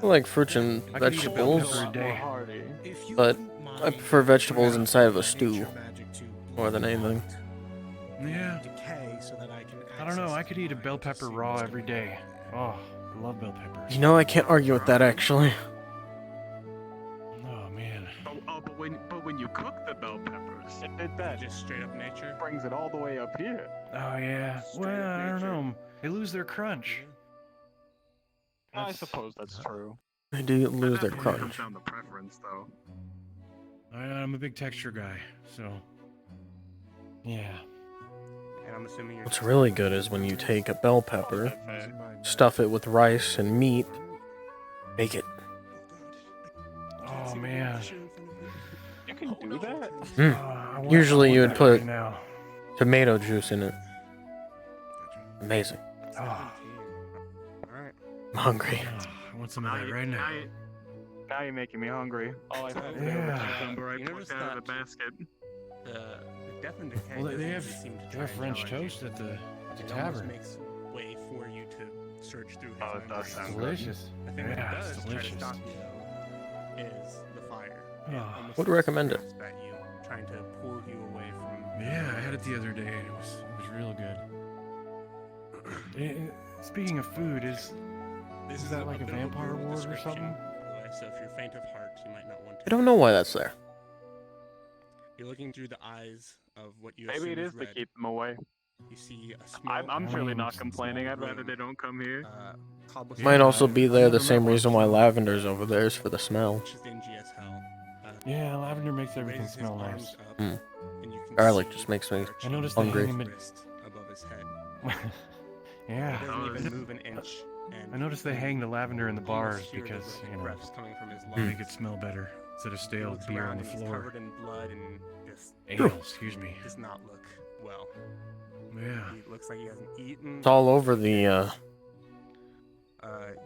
I like fruits and I could eat a bell vegetables, pepper a day. Hardy. If you but wouldn't I mind prefer vegetables grabbing inside of a nature stew magic to more than anything. Yeah. decay so that I can I don't know. access I could eat a the bell mind to pepper see raw what's every going day. Oh, I love bell peppers. You know, I can't argue with that actually. Oh man. But when you cook the bell peppers, that Just straight up nature. brings it all the way up here. Oh yeah. Well, I don't know. They lose their crunch. I That's- suppose that's true. They do lose their That comes crunch. down to preference, though. I'm a big texture guy, so yeah. And I'm assuming you're What's really good is when you take a bell pepper, stuff it with rice and meat, bake it. Oh man. You can do that. Mm. Usually you would that put right now. tomato juice in it. Amazing. Oh, Alright. I'm hungry. I want some of that right now. Now you're making me hungry. All I have to do Yeah. is cucumber I You pushed notice out of the that- basket. The death and decay. Well, they doesn't have really seem to they try have and French challenge toast you. at the It almost tavern. makes way for you to search through his Oh, it does memories. sound Delicious. The thing Yeah, that it it's does try to delicious. stop you though is the fire. It Oh. almost Would recommend it. snaps at you, trying to pull you away from. Yeah, I had it the other day. It was real good. Speaking of food, This is that like a bit of vampire brutal ward or description, something? by the way, so if you're faint of heart, you might not want to. I don't know why that's there. You're looking through the eyes of what you Maybe assume it is to red. keep them away. You see a small. I'm surely not complaining. I'd rather they don't come here. Might also be there the same reason why lavender's over there is for the smell. Yeah, lavender makes everything smell nice. Garlic just makes me I noticed they hungry. hang him above his head. Yeah. He doesn't even move an inch. And I noticed they hang the lavender in the bars almost hear because, the you know, breaths coming from his they lungs. make it smell better instead of He stale looks beer around on the and he's floor. covered in blood and just Ale, excuse me. does not look well. Yeah. He looks like he hasn't eaten. It's all over the You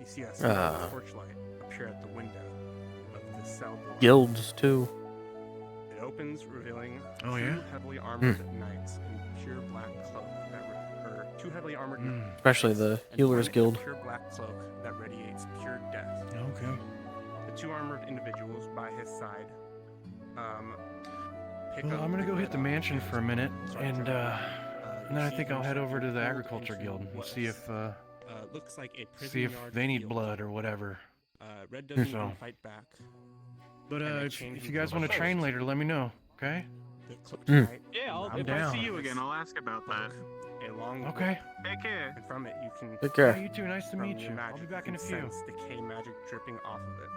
see a small torchlight appear at the window of the cell door. guilds too. It opens, revealing Oh, two yeah? heavily armored knights in pure black cloak or two heavily armored knights. Especially the and healers one in a guild. pure black cloak that radiates pure death. Okay. The two armored individuals by his side pick Well, up I'm gonna go the hit the red mansion object. for a minute, Sorry, and sorry. then I see think I'll him head over to the pulled agriculture into guild and what's, see if looks like a prison see if yard they need field. blood or whatever. Red doesn't So. even fight back. But and they if change you him guys to a want to train ghost. later, let me know. Okay? The cloaked Mm. knight Yeah, I'm if down. I see you again, I'll ask about that. a long Okay. Take care. and from it you can Take care. Yeah, you too. Nice to from meet your you. magic, I'll be back you in a can few. sense decay magic dripping off of it.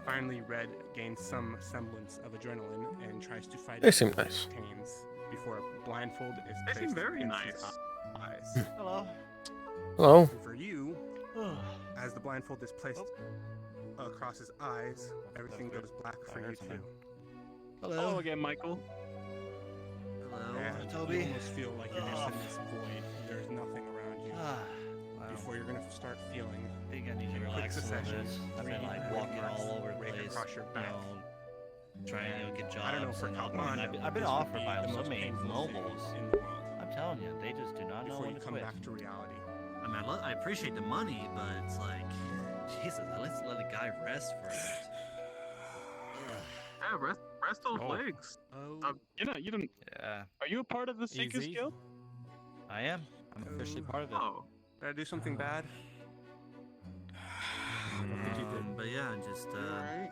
Finally, Red gains some semblance of adrenaline and tries to fight They it seem with nice. his pains before a blindfold is They seem placed very against his nice. eyes. Hello. Hello. And for you, as the blindfold is placed across his eyes, everything goes black for you too. Hello again, Michael. Hello, And Toby. you almost feel like you're just in this void. There's nothing around you. Wow. Before you're gonna start feeling I think I need to quick relax a little bit. succession, I've been like red walking marks all over the rake place, across your back. trying to get jobs. I don't know for and how all- long. I've been this would offered be by the so most many painful mobiles. thing in the world I'm telling you, they just do not know before when you to come quit. back to reality. I mean, I appreciate the money, but it's like, Jesus, let's let a guy rest for a bit. Yeah, rest those legs. You don't. Yeah. Are you a part of the Seekers Easy. Guild? I am. I'm officially part of it. Oh. Did I do something bad? But yeah, just Other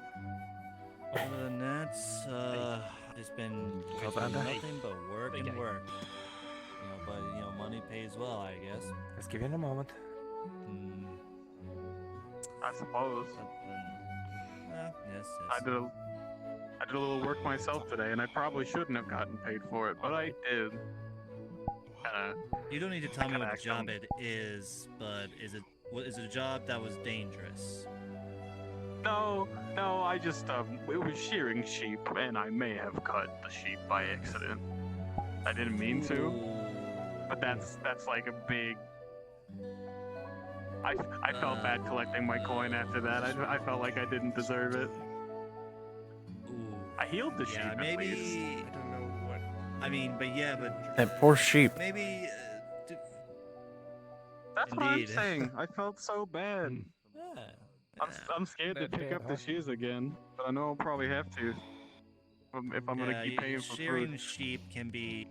than that, just been How's doing that? nothing but work and work. You know, but you know, money pays well, I guess. Let's give it a moment. I suppose. Yes, I did a little work myself today, and I probably shouldn't have gotten paid for it, but I did. You don't need to tell me kinda what act job on- it is, but is it a job that was dangerous? No, I just it was shearing sheep, and I may have cut the sheep by accident. I didn't mean to, but that's like a big. I felt bad collecting my coin after that. I felt like I didn't deserve it. I healed the sheep Yeah, at maybe. least. I don't know what. I mean, but yeah, but That poor sheep. maybe. That's what I'm Indeed. saying. I felt so bad. I'm scared to pick up the shoes again, but I know I'll probably have to if I'm gonna keep paying for shearing food. sheep can be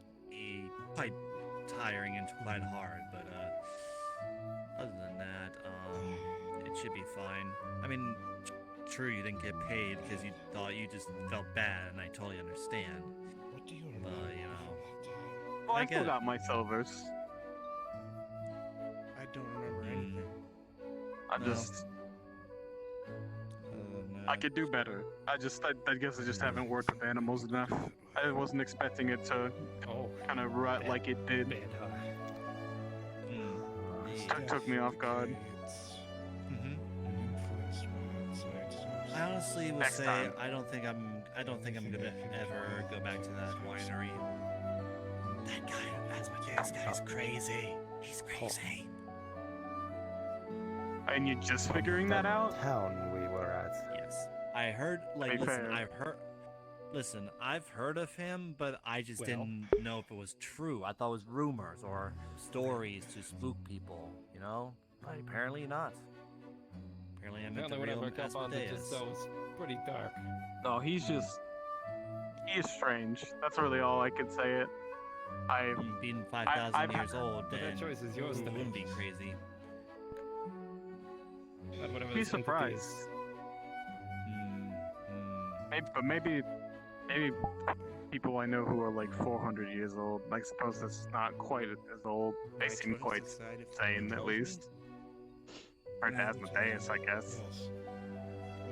quite tiring and quite hard, but other than that, it should be fine. I mean, true, you didn't get paid because you thought you just felt bad, and I totally understand. What do you But you know, Well, I get still it. got my silvers. I don't remember anything. I just. I could do better. I guess I just haven't worked with animals enough. I wasn't expecting it to kind of rut like it did. Took me off guard. I honestly would Next say time. I don't think I'm gonna ever go back to that winery. That guy, this guy's crazy. He's crazy. And you're just figuring that out? Town we were at. Yes. I heard, like, To be listen, fair. I've heard of him, but I just Well. didn't know if it was true. I thought it was rumors or stories to spook people, you know? But apparently not. Apparently I met the Apparently, real whatever comes on, it just Asmodeus. sounds pretty dark. No, he is strange. That's really all I could say it. Being 5,000 years old, But that and choice is yours to make. being crazy. But whatever Be this entity surprised. is. Maybe people I know who are like 400 years old. I suppose that's not quite as old. They seem quite sane, at least. Or Asmodeus, I guess.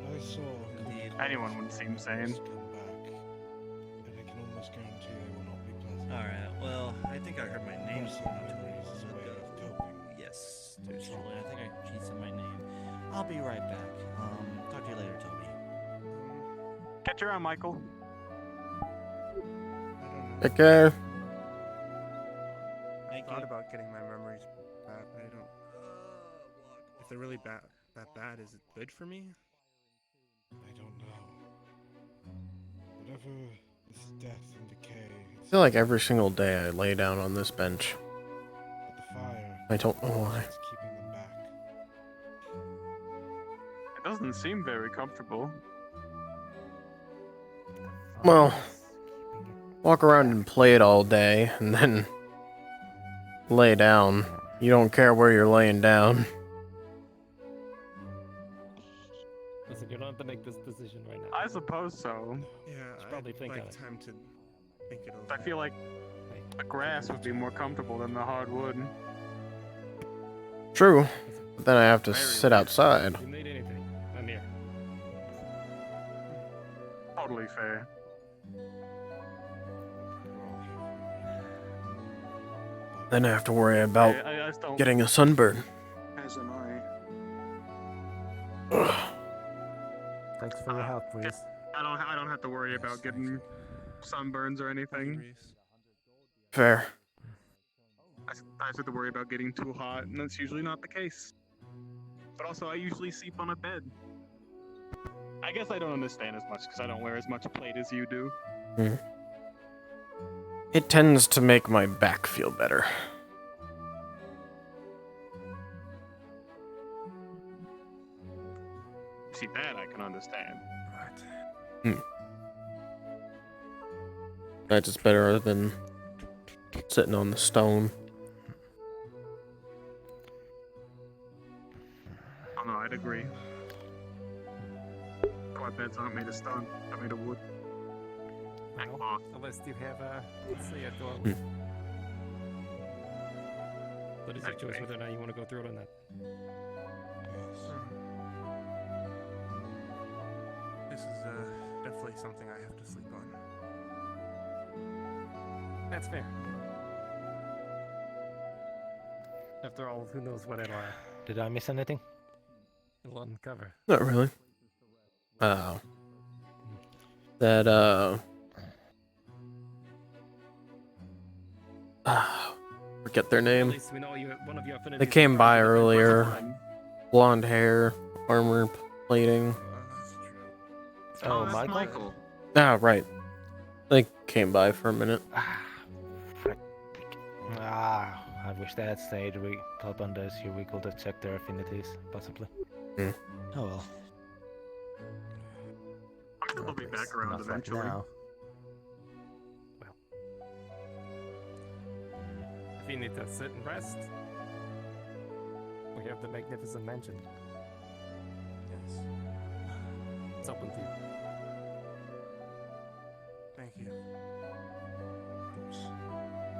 What I saw Anyone would seem sane. come back, and I can almost guarantee they will not be pleasant. Alright, well, I think I heard my name. Personal is a way of coping. Yes, there's Julie. I think she said my name. I'll be right back. Talk to you later, Toby. Catch you around, Michael. Take care. I thought about getting my memories back, but I don't. If they're really that bad, is it good for me? I don't know. Whatever is death and decay, I feel like every single day I lay down on this bench. but the fire I don't know why. is keeping them back. It doesn't seem very comfortable. Well, walk around and play it all day, and then lay down. You don't care where you're laying down. Listen, you don't have to make this decision right now. I suppose so. Yeah, should probably I'd think like on it. time to think it over. I feel like the grass would be more comfortable than the hardwood. True, but then I have to sit outside. If you need anything, I'm here. Totally fair. Then I have to worry about I just don't- getting a sunburn. As am I. Thanks for your help, Reese. I don't have to worry about getting sunburns or anything. Fair. I just have to worry about getting too hot, and that's usually not the case. But also, I usually sleep on a bed. I guess I don't understand as much because I don't wear as much plate as you do. It tends to make my back feel better. See, that I can understand. That's just better than sitting on the stone. Oh no, I'd agree. Our beds aren't made of stone, they're made of wood. And cloth. Unless you have let's say a door. But it's your choice whether or not you want to go through it or not. This is definitely something I have to sleep on. That's fair. After all, who knows what it'll Did I miss anything? it'll uncover. Not really. That, forget their At name. least we know one of your affinities. They came by earlier. Blonde hair, armor plating. Oh, Michael? Ah, right. They came by for a minute. I wish they had stayed. We top on this here. We could have checked their affinities, possibly. Hmm. Oh well. I'm sure they'll be back around Enough right eventually. now. If you need to sit and rest, we have the magnificent mansion. Yes. It's open to you. Thank you.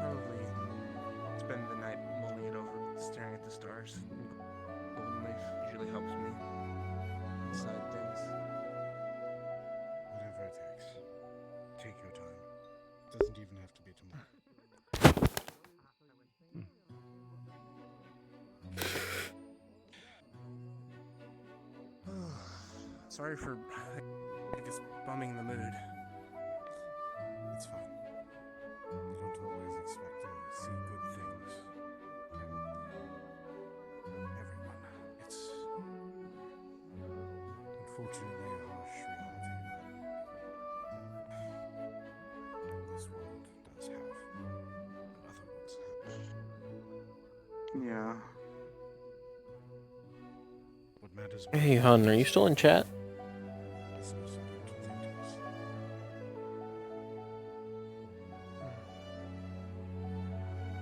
Probably spend the night mulling it over, staring at the stars. Golden leaf usually helps me decide things. Whatever it takes. Take your time. Doesn't even have to be tomorrow. Sorry for, I guess, bumming the mood. It's fine. You don't always expect to see good things. And everyone. It's unfortunately a harsh reality that this world does have. And other ones have. Yeah. What matters Hey, hon, are you still in chat? is no secret thing to us.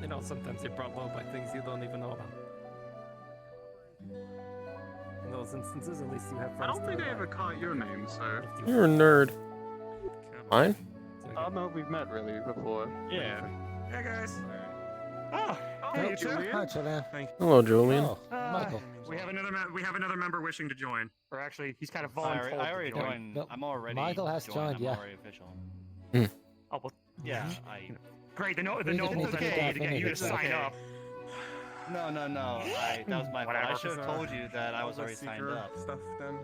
You know, sometimes you're brought low by things you don't even know about. In those instances, at least you have I friends. don't think I ever caught your name, so. You're a nerd. Fine. I don't know if we've met really before. Yeah. Hey guys. Oh, Hey, you two. Julian. Hi, Julian. Hello, Julian. Oh, Michael. We have another member wishing to join, or actually, he's kind of I volunteered already to join. joined. No, I'm already. Michael has joined, I'm yeah. already official. Oh, well, Yeah, I. great. The We noble just need to that get paid to that get you to finished. sign Okay. up. No. That was my fault. I Whatever. should have told you that I was already signed up. Stuff then.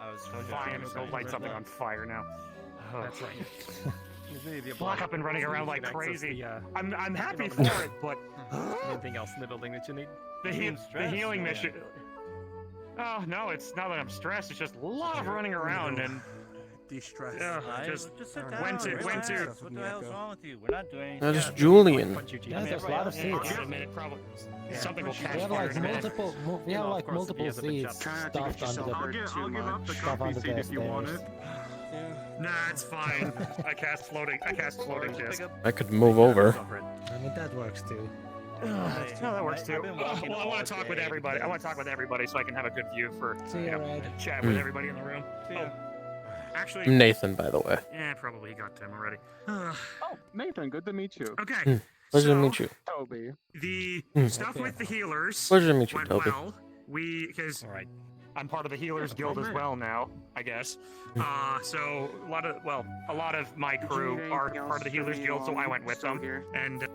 I was told you. Fine, I'm gonna go light something on fire now. That's right. Block up and running around like crazy. I'm happy the for it, but Anything else in the building that you need? the stressed, healing yeah. mission. Oh no, it's not that I'm stressed. It's just a lot of running around and De-stress. just sit down. went to. What the hell's wrong with you? We're not doing anything. That is Julian. Yeah, there's a lot of I'll seats. give it a minute, probably. Something will We catch have fire like in a minute. multiple, we have like multiple seats stuffed under the I'll give up the stuff coffee under seat the if you want stairs. it. Nah, it's fine. I cast floating disc. I could move over. I mean, that works too. No, that works too. I've been walking Well, I all want to talk with day. everybody. I want to talk with everybody so I can have a good view for See you, Red. chat with everybody in the room. Oh, actually, Nathan, by the way. yeah, probably he got Tim already. Oh, Nathan, good to meet you. Okay. Pleasure to so, meet you. Toby. The Hmm. stuff with the healers Pleasure to meet you, went Toby. well. Because I'm part of the healers guild as well now, I guess. So a lot of my crew are part of the healers guild, so I went with them and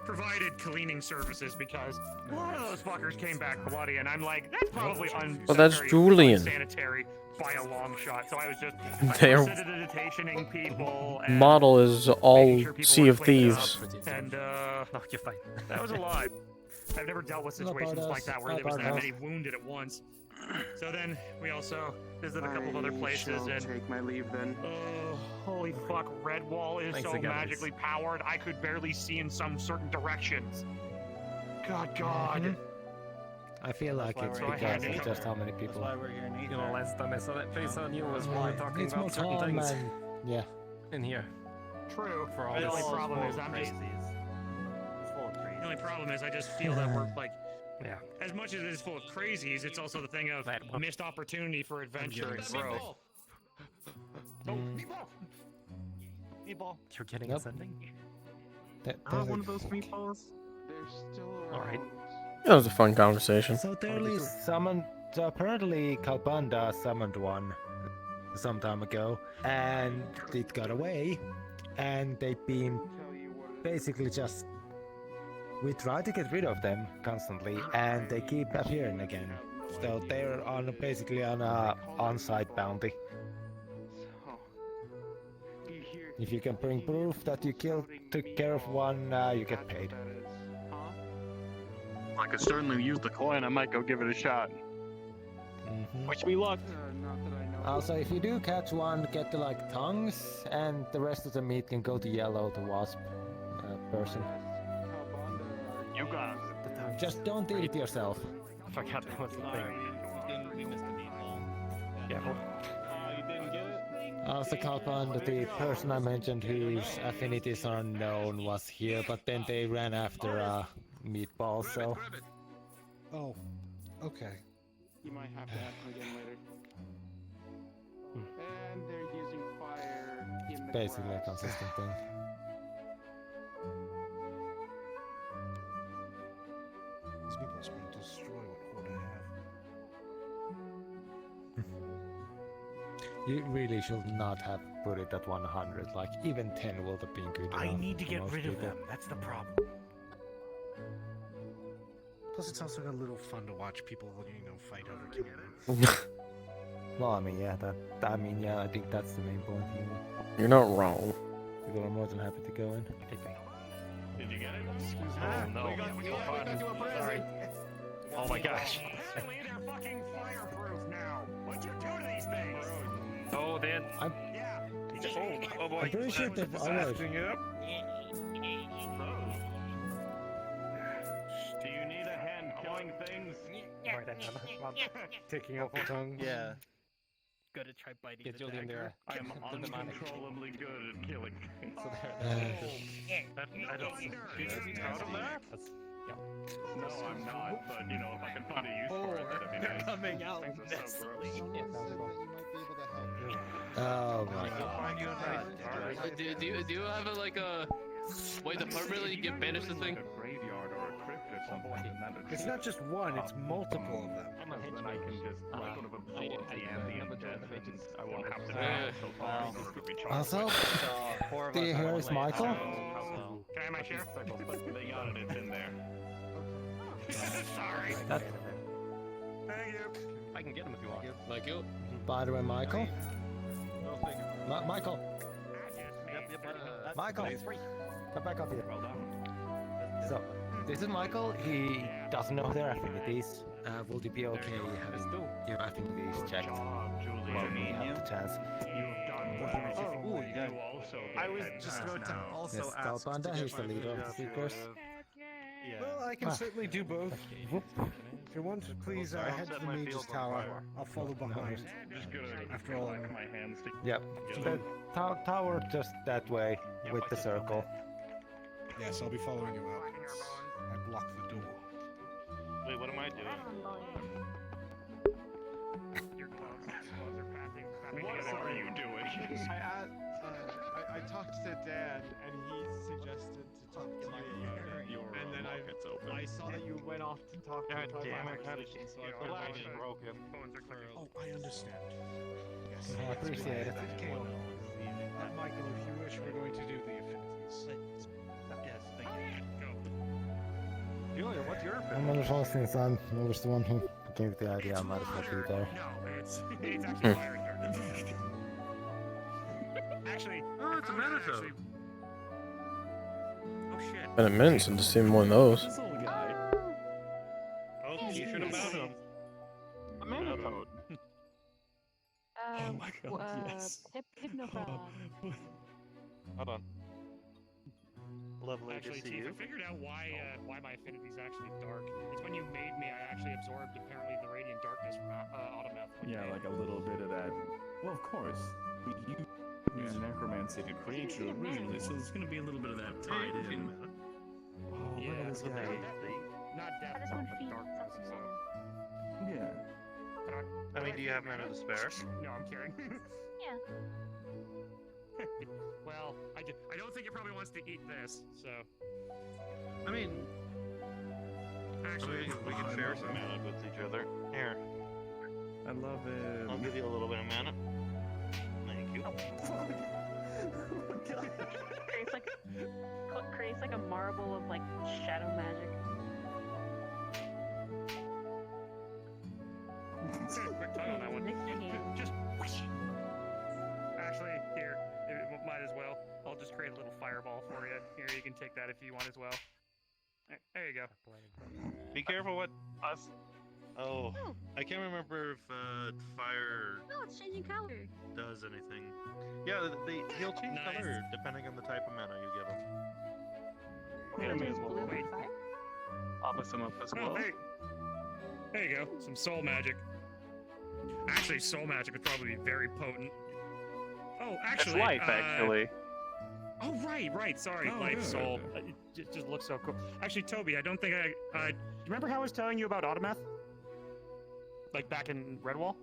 provided cleaning services because a lot of those fuckers came back bloody, and I'm like, that's probably Well, that's Julian. unsanitary by a long shot. So I was just They're- aciditationing people. And Model is all making sure people Sea were of cleaned Thieves. up, and you're fine. That was a lot. I've never dealt with Not about situations like us, that where not there was about that us. many wounded at once. So then we also visited a couple of other places shall and take my leave then. oh, holy fuck, Redwall is Thanks so again. magically powered I could barely see in some certain directions. God. I feel like it's why we're because here. of just how many That's people. why we're here, Nathan. You know, last time I saw that face on you was when we were talking It's more about certain calm things and yeah. in here. True. For all The this. only problem full is of I'm just crazies. It's full of crazies. the only problem is I just feel that we're like Yeah. as much as it is full of crazies, it's also the thing of That one. missed opportunity for adventure and getting growth. Meatball. You're getting Yep. ascending? There's One a- of those meatballs? They're still around. Alright. That was a fun conversation. So they really summoned. So apparently, Kalpanda summoned one some time ago, and it got away. And they've been basically just. We try to get rid of them constantly, and they keep appearing again. So they're on basically on a on-site bounty. If you can bring proof that you took care of one, you get paid. I could certainly use the coin. I might go give it a shot. Wish me luck. Also, if you do catch one, get the like tongues, and the rest of the meat can go to yellow, the wasp person. You got it. Just don't eat it yourself. I forgot that was the thing. We missed the meatball. Yeah, well, You didn't get it? Also, Kalpanda, the person I mentioned whose affinities are unknown, was here, but then they ran after meatball, so. Oh, okay. You might have to ask them again later. And they're using fire in the Basically a grass. consistent thing. These people are going to destroy what Horda have. You really should not have put it at 100, like even 10 would have been good I enough need to for get most rid of people. them. That's the problem. Plus, it's also a little fun to watch people, fight over killing them. Well, I mean, yeah, I think that's the main point here. You're not wrong. People are more than happy to go in. Did you get it? Oh no. Sorry. Oh my gosh. Apparently they're fucking fireproof now. What'd you do to these things? oh, Dan. Yeah. Oh boy. I'm pretty sure they've always. Acting up. Do you need a hand killing things? Right, I'm taking off the tongue. Yeah. good at try biting Get the Julian dagger. there. I am uncontrollably good at killing things. So there. I don't. You should be proud of that. No, I'm not, but you know, if I can find a use for it, that'd be They're nice. coming out Things are so gross. Someone said that you might be able to help me. Oh my god. Do you have like a way to permanently get banished this thing? Graveyard or a crypt or something. It's not just one, it's multiple of them. Then I can just sort of absorb the ambient death and I won't have to Yeah. die so far in order to recharge. Also, do you hear is Michael? Can I have my share? They got it, it's in there. Sorry. That, Thank you. I can get him if you want. Like you? by the way, Michael. Michael. Michael. Come back up here. So, this is Michael. He doesn't know their affinities. Will you be okay having your affinities checked? Well, we have the chance. Oh, you got I was just about to also Yes, ask. Galpanda, he's the leader of the Seekers. Well, I can certainly do both. If you want, please head to the Mage's Tower. I'll follow behind. After all, I'm... My hands to Yep. The tower just that way with the circle. Yes, I'll be following you out. I block the door. Wait, what am I doing? What are you doing? I talked to Dan, and he suggested to talk to you. And then I saw that you went off to talk to Damn it, so I relax, broken. Oh, I understand. Yes. I appreciate it. Michael, if you wish, we're going to do the affinities. Yes, thank you. Julia, what's your I'm on the phone since I'm always the one who gave the idea. I might as well be there. No, it's actually fire retardant. Actually, Oh, it's a Manito. Oh shit. Been a minute since I've seen one of those. This old guy. Oh, you should have met him. A Manito. Oh my god, yes. Hypnofrog. Hold on. Lovely Actually, to see Chief, you. I figured out why my affinity is actually dark. It's when you made me, I actually absorbed apparently the radiant darkness from Autometh. Yeah, like a little bit of that. Well, of course. You use necromancy to create you originally, so there's gonna be a little bit of that tied in. Oh, Yeah, look at this guy. not depth, but darkness. So. Yeah. I mean, do you have mana to spare? No, I'm kidding. Yeah. Well, I don't think it probably wants to eat this, so. I mean, Actually, we can share some mana with each other. Here, I love it. I'll give you a little bit of mana. Thank you. creates like a marble of like shadow magic. Quick time on that one. Just whoosh. Actually, here, might as well. I'll just create a little fireball for you. Here, you can take that if you want as well. There you go. Be careful what us. Oh, I can't remember if fire Oh, it's changing color. does anything. Yeah, he'll change color depending on the type of mana you give him. Okay, I may as well Blue wait. and fire? I'll put some up as well. Hey. There you go. Some soul magic. Actually, soul magic would probably be very potent. Oh, actually, it's life, actually. Oh, right. Sorry, life, soul. It just looks so cool. Actually, Toby, I don't think do you remember how I was telling you about Autometh? Like back in Redwall?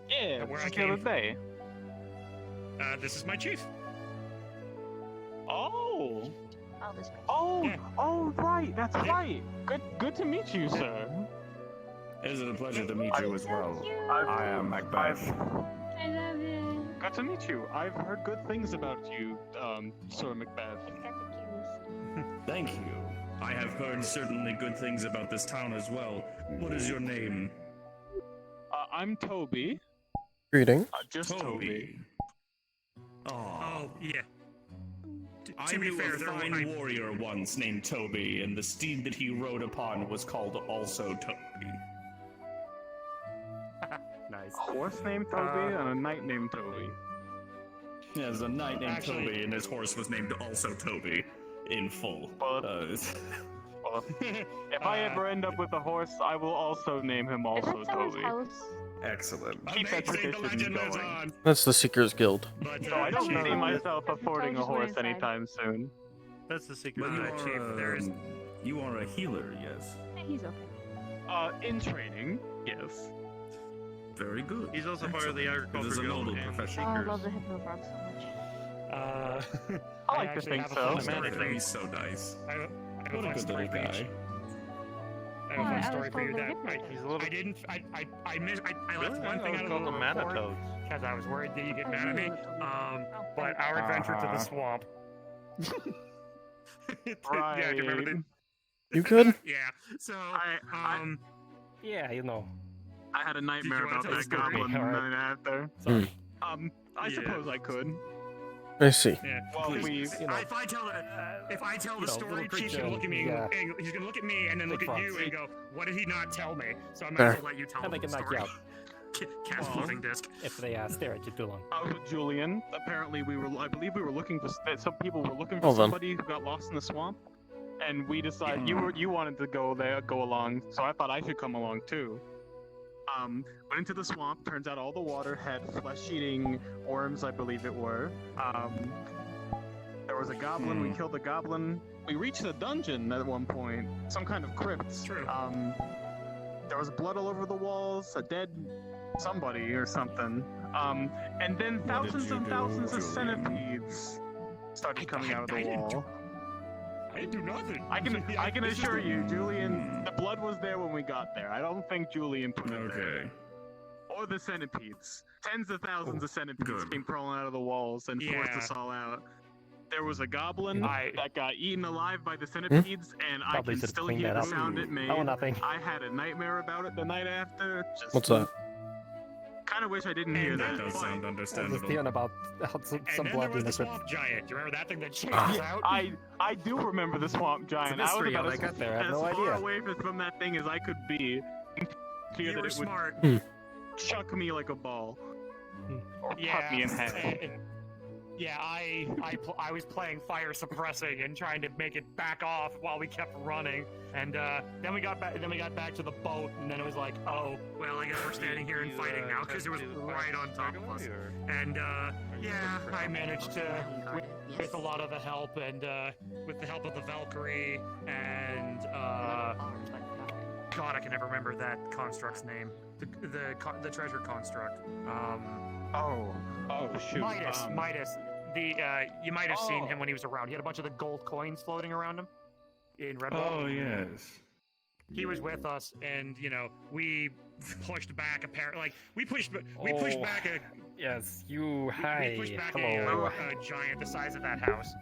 Yeah, where I just the came other day. This is my chief. Oh. Oh, this Oh, right. That's right. Good to meet you, sir. It is a pleasure to meet you as well. I've- I am Macbeth. I love it. Good to meet you. I've heard good things about you, Sir Macbeth. It's got the cuteness. Thank you. I have heard certainly good things about this town as well. What is your name? I'm Toby. Greeting. Just Toby. Oh, yeah. I To be knew fair, a there fine were- warrior once named Toby, and the steed that he rode upon was called also Toby. Nice. Horse named Toby and a knight named Toby. Yeah, there's a knight named Actually- Toby, and his horse was named also Toby, in full. But Well, if I ever end up with a horse, I will also name him also Toby. Excellent. Keep that tradition going. That's the Seekers Guild. So I don't see myself affording a horse anytime soon. That's the secret. But you are, Chief, there's... you are a healer, yes. He's okay. In training, yes. Very good. He's also part of the agriculture It is a guild noble and profession. Oh, I love the Hypno Frog so much. I like to think so. He's so nice. I have a What a fun good story little for you. guy. I have a fun story for you that I didn't. I left one thing out of the report because I was worried that you get mad at me. But our adventure to the swamp. Right. Yeah, do you remember the? You good? Yeah. So Yeah, you know. I had a nightmare wanna about tell the that story? goblin the Alright. night after. I suppose I could. I see. Yeah. Well, we, if I tell the story, Chief's gonna look at me. yeah. And he's gonna look at me and then look Big at you frogs. and go, "What did he not tell me?" So I might Fair. as well let you tell And him they the can knock you story. out Cast floating disc. if they stare at you too long. I was with Julian. Apparently, I believe we were looking for some people were looking for Hold on. somebody who got lost in the swamp, and we decided you wanted to go along, so I thought I should come along too. Went into the swamp. Turns out all the water had flesh-eating worms, I believe it were. There was a goblin. We killed the goblin. We reached a dungeon at one point, some kind of crypt. True. There was blood all over the walls, a dead somebody or something. And then thousands and thousands of centipedes started coming out of the wall. I didn't do nothing. I can assure you, Julian, the blood was there when we got there. I don't think Julian put it there. Or the centipedes. Tens of thousands of centipedes came crawling out of the walls and forced us all out. There was a goblin that got eaten alive by the centipedes, and I Probably can should've still cleaned hear that the up. sound it made. Oh, nothing. I had a nightmare about it the night after. Just What's that? Kind of wish I didn't hear that. That does sound I was understandable. hearing about some And then blood there in was the the crypt. swamp giant. Do you remember that thing that chased us out? I do remember the swamp giant. I was mystery how about they got there. I have as no far idea. away from that thing as I could be. Clear You that were it would smart. chuck me like a ball. Or Yeah. cut me in half. Yeah, I was playing fire suppressing and trying to make it back off while we kept running, and then we got back to the boat, and then it was like, oh, well, I guess we're standing here and fighting now because it was right on top of us. And yeah, I managed to with a lot of the help and with the help of the Valkyrie and God, I can never remember that construct's name. The treasure construct. Oh shoot. Midas. You might have seen him when he was around. He had a bunch of the gold coins floating around him in Red Bull. Oh, yes. He was with us, and we pushed back. Apparently, we pushed back a. Yes, you. Hi. We pushed back Hello. a giant the size of that house.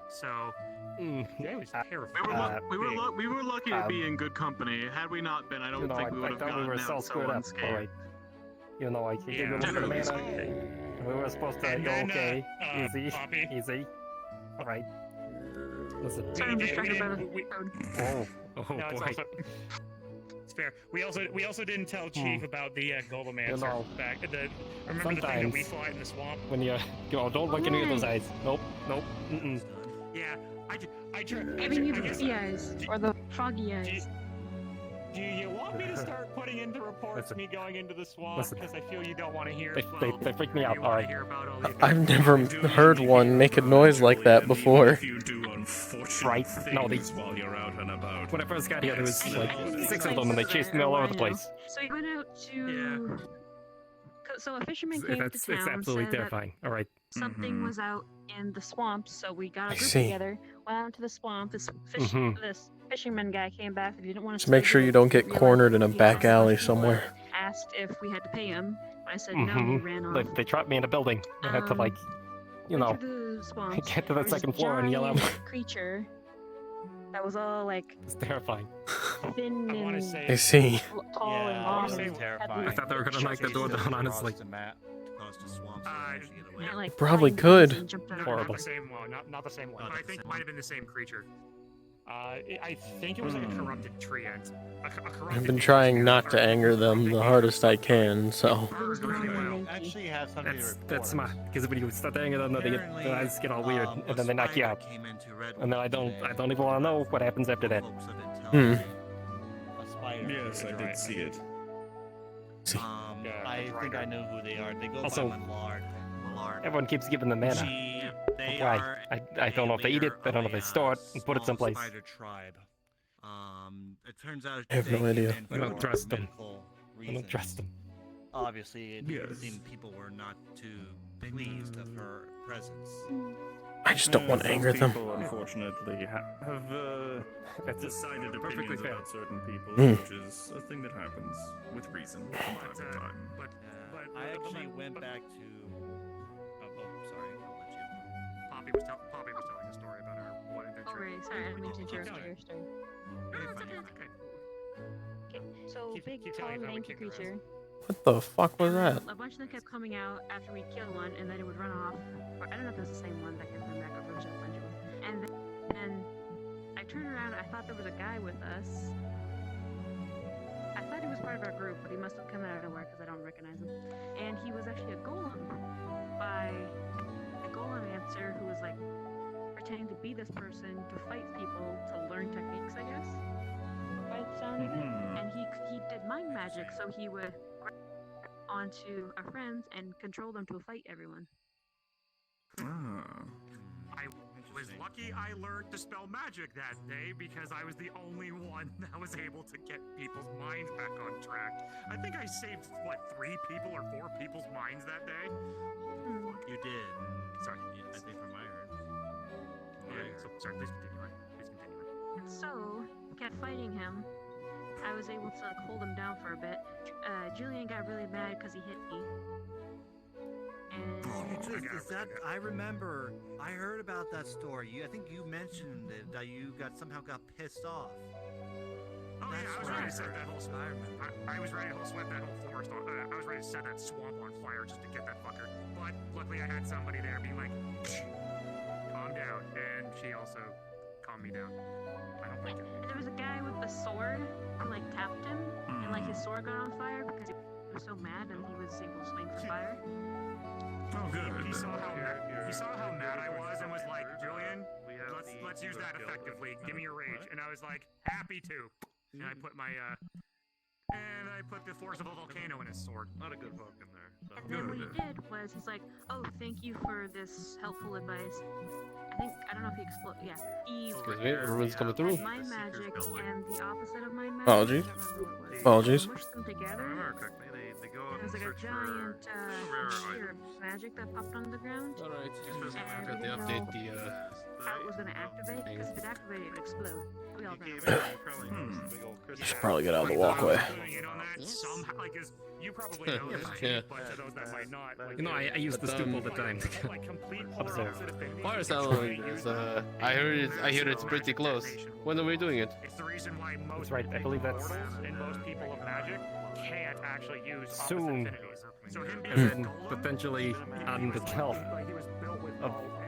So. That was terrifying. We were lucky to be in good company. Had we not been, I don't think we would have I thought gotten we were out so so screwed up. unscathed. Alright. You know, I gave you a little bit of mana. We were supposed to And go then, okay. Easy. Poppy. Easy. Alright. Listen. Oh No, it's boy. also- It's fair. We also didn't tell Chief about the Golemancers You know, back. Remember the thing that we fought in the swamp? When you don't look into those eyes. Nope. Mm-mm. Yeah, I Giving you the guess- sea eyes or the foggy eyes. Do you want me to start putting into reports Listen. me going into the swamp? Listen. Because I feel you don't want to hear. They freak me out. Alright. I've never heard one make a noise like that before. You do unfortunate Right. No, they- things while you're out and about. When I first got here, there was like 6 of them, and they chased me all over the place. So you went out to. So a fisherman came to It's town and absolutely said that terrifying. Alright. something was out in the swamp, so we got I a group see. together, went out to the swamp. This fisherman guy came back. He didn't want to. Just make sure you don't get cornered in a back alley somewhere. Asked if we had to pay him. I said no. He ran off. They trapped me in a building. I had to Went to the swamp. get to the There was a second floor and yell out. giant creature that was all like It's terrifying. thin and I see. tall and long. and I thought they were gonna knock the door down, honestly. like Probably flying could. things and jumped out of Not Horrible. the same one. Not the same one. But I think it might have been the same creature. I think it was like a corrupted treant. I've been trying not to anger them the hardest I can, so. Actually have something to report. That's smart, because when you start angry, then their eyes get all weird, and then they knock you out. And then I don't even want to know what happens after that. Yes, I did see it. I think I know who they are. They go Also, by Millard. Everyone keeps giving them mana. Why? I don't know if they eat it, I don't know if they store it and put it someplace. Spider tribe. It turns out I have no they idea. came in I don't for trust them. medical I don't trust them. Obviously, it seemed people were not too pleased of her presence. I just don't want to anger them. People, unfortunately, have decided opinions about certain people, Mm. which is a thing that happens with reason from time to time. I actually went back to. Sorry, I'll let you. Poppy was telling a story about her wanting to. Oh, right. Sorry, I didn't mean to interrupt your story. So, big, tall, lanky creature. What the fuck was that? A bunch of them kept coming out after we killed one, and then it would run off. Or I don't know if it was the same one that kept coming back, or if it was just a bunch of them. And then I turned around, I thought there was a guy with us. I thought he was part of our group, but he must have come out of nowhere because I don't recognize him. And he was actually a golem by a golemancer who was like pretending to be this person to fight people to learn techniques, I guess. By the sound of it. And he did mind magic, so he would grab onto our friends and control them to fight everyone. I was lucky I learned to spell magic that day because I was the only one that was able to get people's minds back on track. I think I saved, what, 3 people or 4 people's minds that day? You did. Sorry. I think from my heard. Sorry, please continue. Please continue. So, kept fighting him. I was able to like, hold him down for a bit. Julian got really mad because he hit me. And Is that? I remember. I heard about that story. I think you mentioned it, that you somehow got pissed off. Oh yeah, I was ready to set that whole. I was ready to set that whole forest on. I was ready to set that swamp on fire just to get that fucker. But luckily, I had somebody there being like, "Calm down," and she also calmed me down. I don't like it. And there was a guy with a sword who like tapped him, and like his sword got on fire because he was so mad and he was able to swing for fire. Oh, good. He saw how mad I was and was like, Julian, let's use that effectively. Give me your rage. And I was like, happy to. And I put the force of a volcano in his sword. Not a good hook in there. So. And then what he did was he's like, oh, thank you for this helpful advice. I don't know if he exploded. Yeah. He Excuse me, everyone's coming through. mind magic and the opposite of mind magic. Apologies. Apologies. Mushed them together. They go out It was like a giant sphere of magic that popped on the ground. Alright, And got we the didn't update, know how it was going to activate, because if it activated, it would explode. We all You should probably get out of the walkway. Somehow, like, you probably know this, Yeah. but to those that might not, like, You know, I use the stoop all the time to observe. Fire salon is, I hear it's pretty close. When are we doing it? It's the reason why most That's right, I believe that's and most people of magic can't actually use soon. So him being And then potentially on the 12th.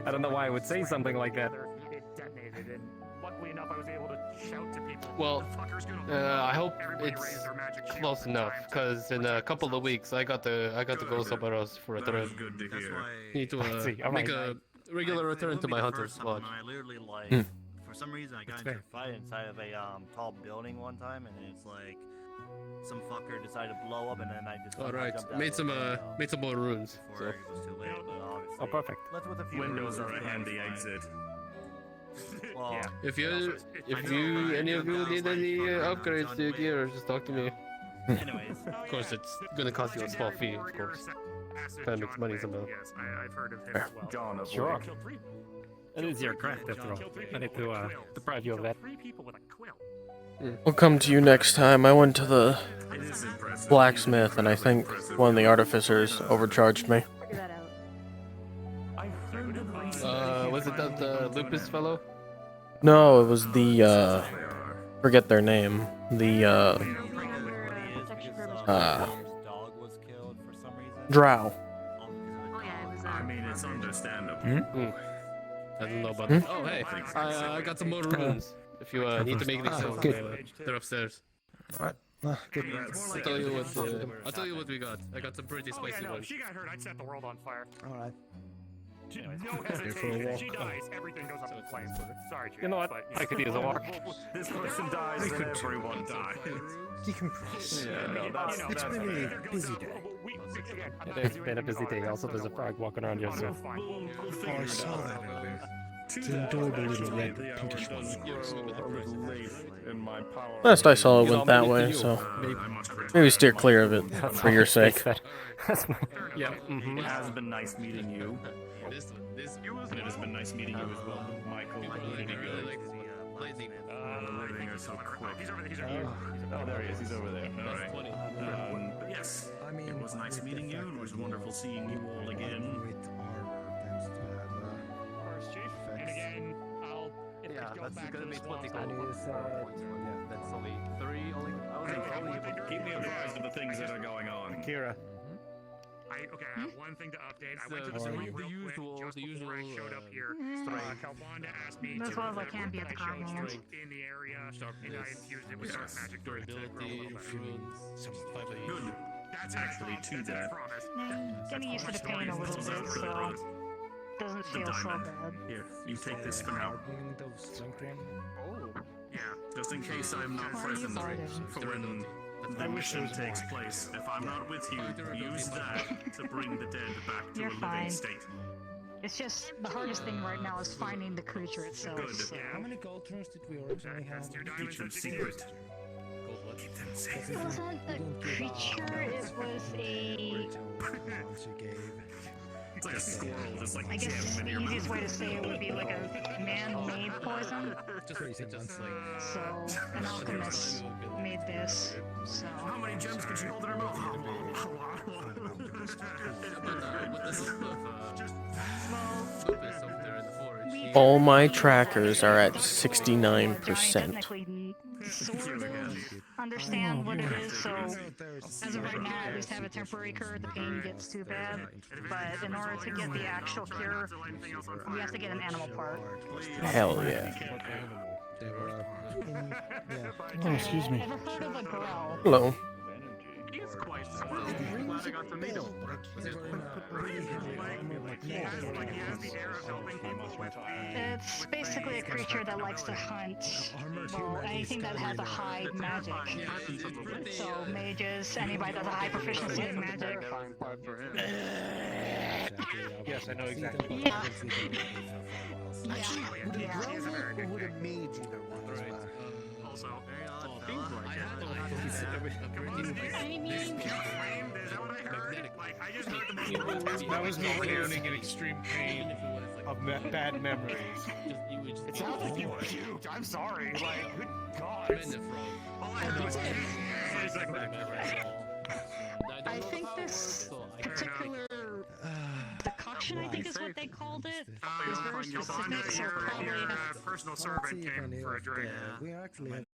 I don't know why I would say something like that. it detonated, and luckily enough, I was able to shout to people. Well, "The fucker's gonna I hope Everybody it's raised their magic shield close enough, because in a couple of weeks I got to go somewhere else for a trip. Good to hear. Need to I see, make alright. a regular return to my hunter's lodge. I literally like, Hmm. for some reason, I got That's into a fight inside of a tall building one time, and it's like some fucker decided to blow up, and then I just All somehow right, jumped out made of some the made some more runes. before So. it was too late. But obviously, Oh, perfect. Let's with a few Windows runes, are a it's handy fine. exit. Well, If any of you need any upgrades to your gear, just talk to me. anyways, Of course, it's gonna cost you a small fee, of course. Kinda makes money somehow. Yes, I've heard of him as well. John of Sure. Killed 3 It is your craft after all. I need to deprive you of that. 3 people with a quill. I'll come to you next time. I went to the It is impressive. blacksmith, and I think one of the artificers overcharged me. Figure that out. Was it that Lupus fellow? No, it was the, forget their name. The, Drow. I mean, it's understandable. I don't know about that. Oh, hey, I got some more runes. If you need to make any sound, good. they're upstairs. Alright. Good. I'll tell you what we got. I got some pretty Oh yeah, spicy no, ones. if she got hurt, I'd set the world on fire. Alright. No hesitation. If she dies, everything goes up in flames. Sorry, Chief. You know what? But, I could use a walk. This person dies, then everyone dies. Decompress. Yeah, no, It's been a busy day. It's been a busy day. Also, there's a frog walking around here, so. Oh, I saw that earlier. It's an adorable little red pinkish one. Last I saw it went that way, so maybe steer clear of it for your sake. Yeah, it has been nice meeting you. And it has been nice meeting you as well, Michael. Living are so quick. Oh, there he is. He's over there. All right. But yes, it was nice meeting you. It was wonderful seeing you all again. First, Chief. And again, I'll. Yeah, that's gonna be 20 And gold. you said... That's only 3. Keep me apprised of the things that are going on. Kira. Okay, I have one thing to update. I went to the room real quick just before I showed up here. Calvanda asked me As to well as I put can be at the I showed commons. in the area, and I infused it with dark magic for it to grow a little better. Good. That's Actually, to that. Getting used to the pain a little bit, so doesn't feel so bad. Here, you take this for now. Oh, Yeah, just in case I'm not present for when the mission takes place. If I'm not with you, use that to bring the dead back to You're a living fine. state. It's just the hardest thing right now is finding the creature itself. Good. So. How many gold turns did we originally have? Keep them secret. Keep them It secret. wasn't a creature, it was a... It's like a squirrel, just like I guess jamming in the your easiest mouth. way to say it would be like a man-made poison. So, an alchemist made this, so... How many gems could she hold in her mouth? All my trackers are at 69%. Technically sort of understand what it is, so as of right now, I at least have a temporary cure. The pain gets too bad, but in order to get the actual cure, we have to get an animal part. Hell yeah. Oh, excuse me. Ever heard of a growl? Hello. He's quite small. Glad I got to meet him. It's basically a creature that likes to hunt, well, anything that has a high magic. So mages, anybody that has a high proficiency in magic. Yes, I know exactly. Yeah. Would a growl or would a mage either one as well? Also, That was me clearing an extreme pain of bad memories. It sounds like you puked. I'm sorry. Like, good God. I think this particular decoction, I think is what they called it, is very specific, so probably... Personal servant came for a drink. We actually have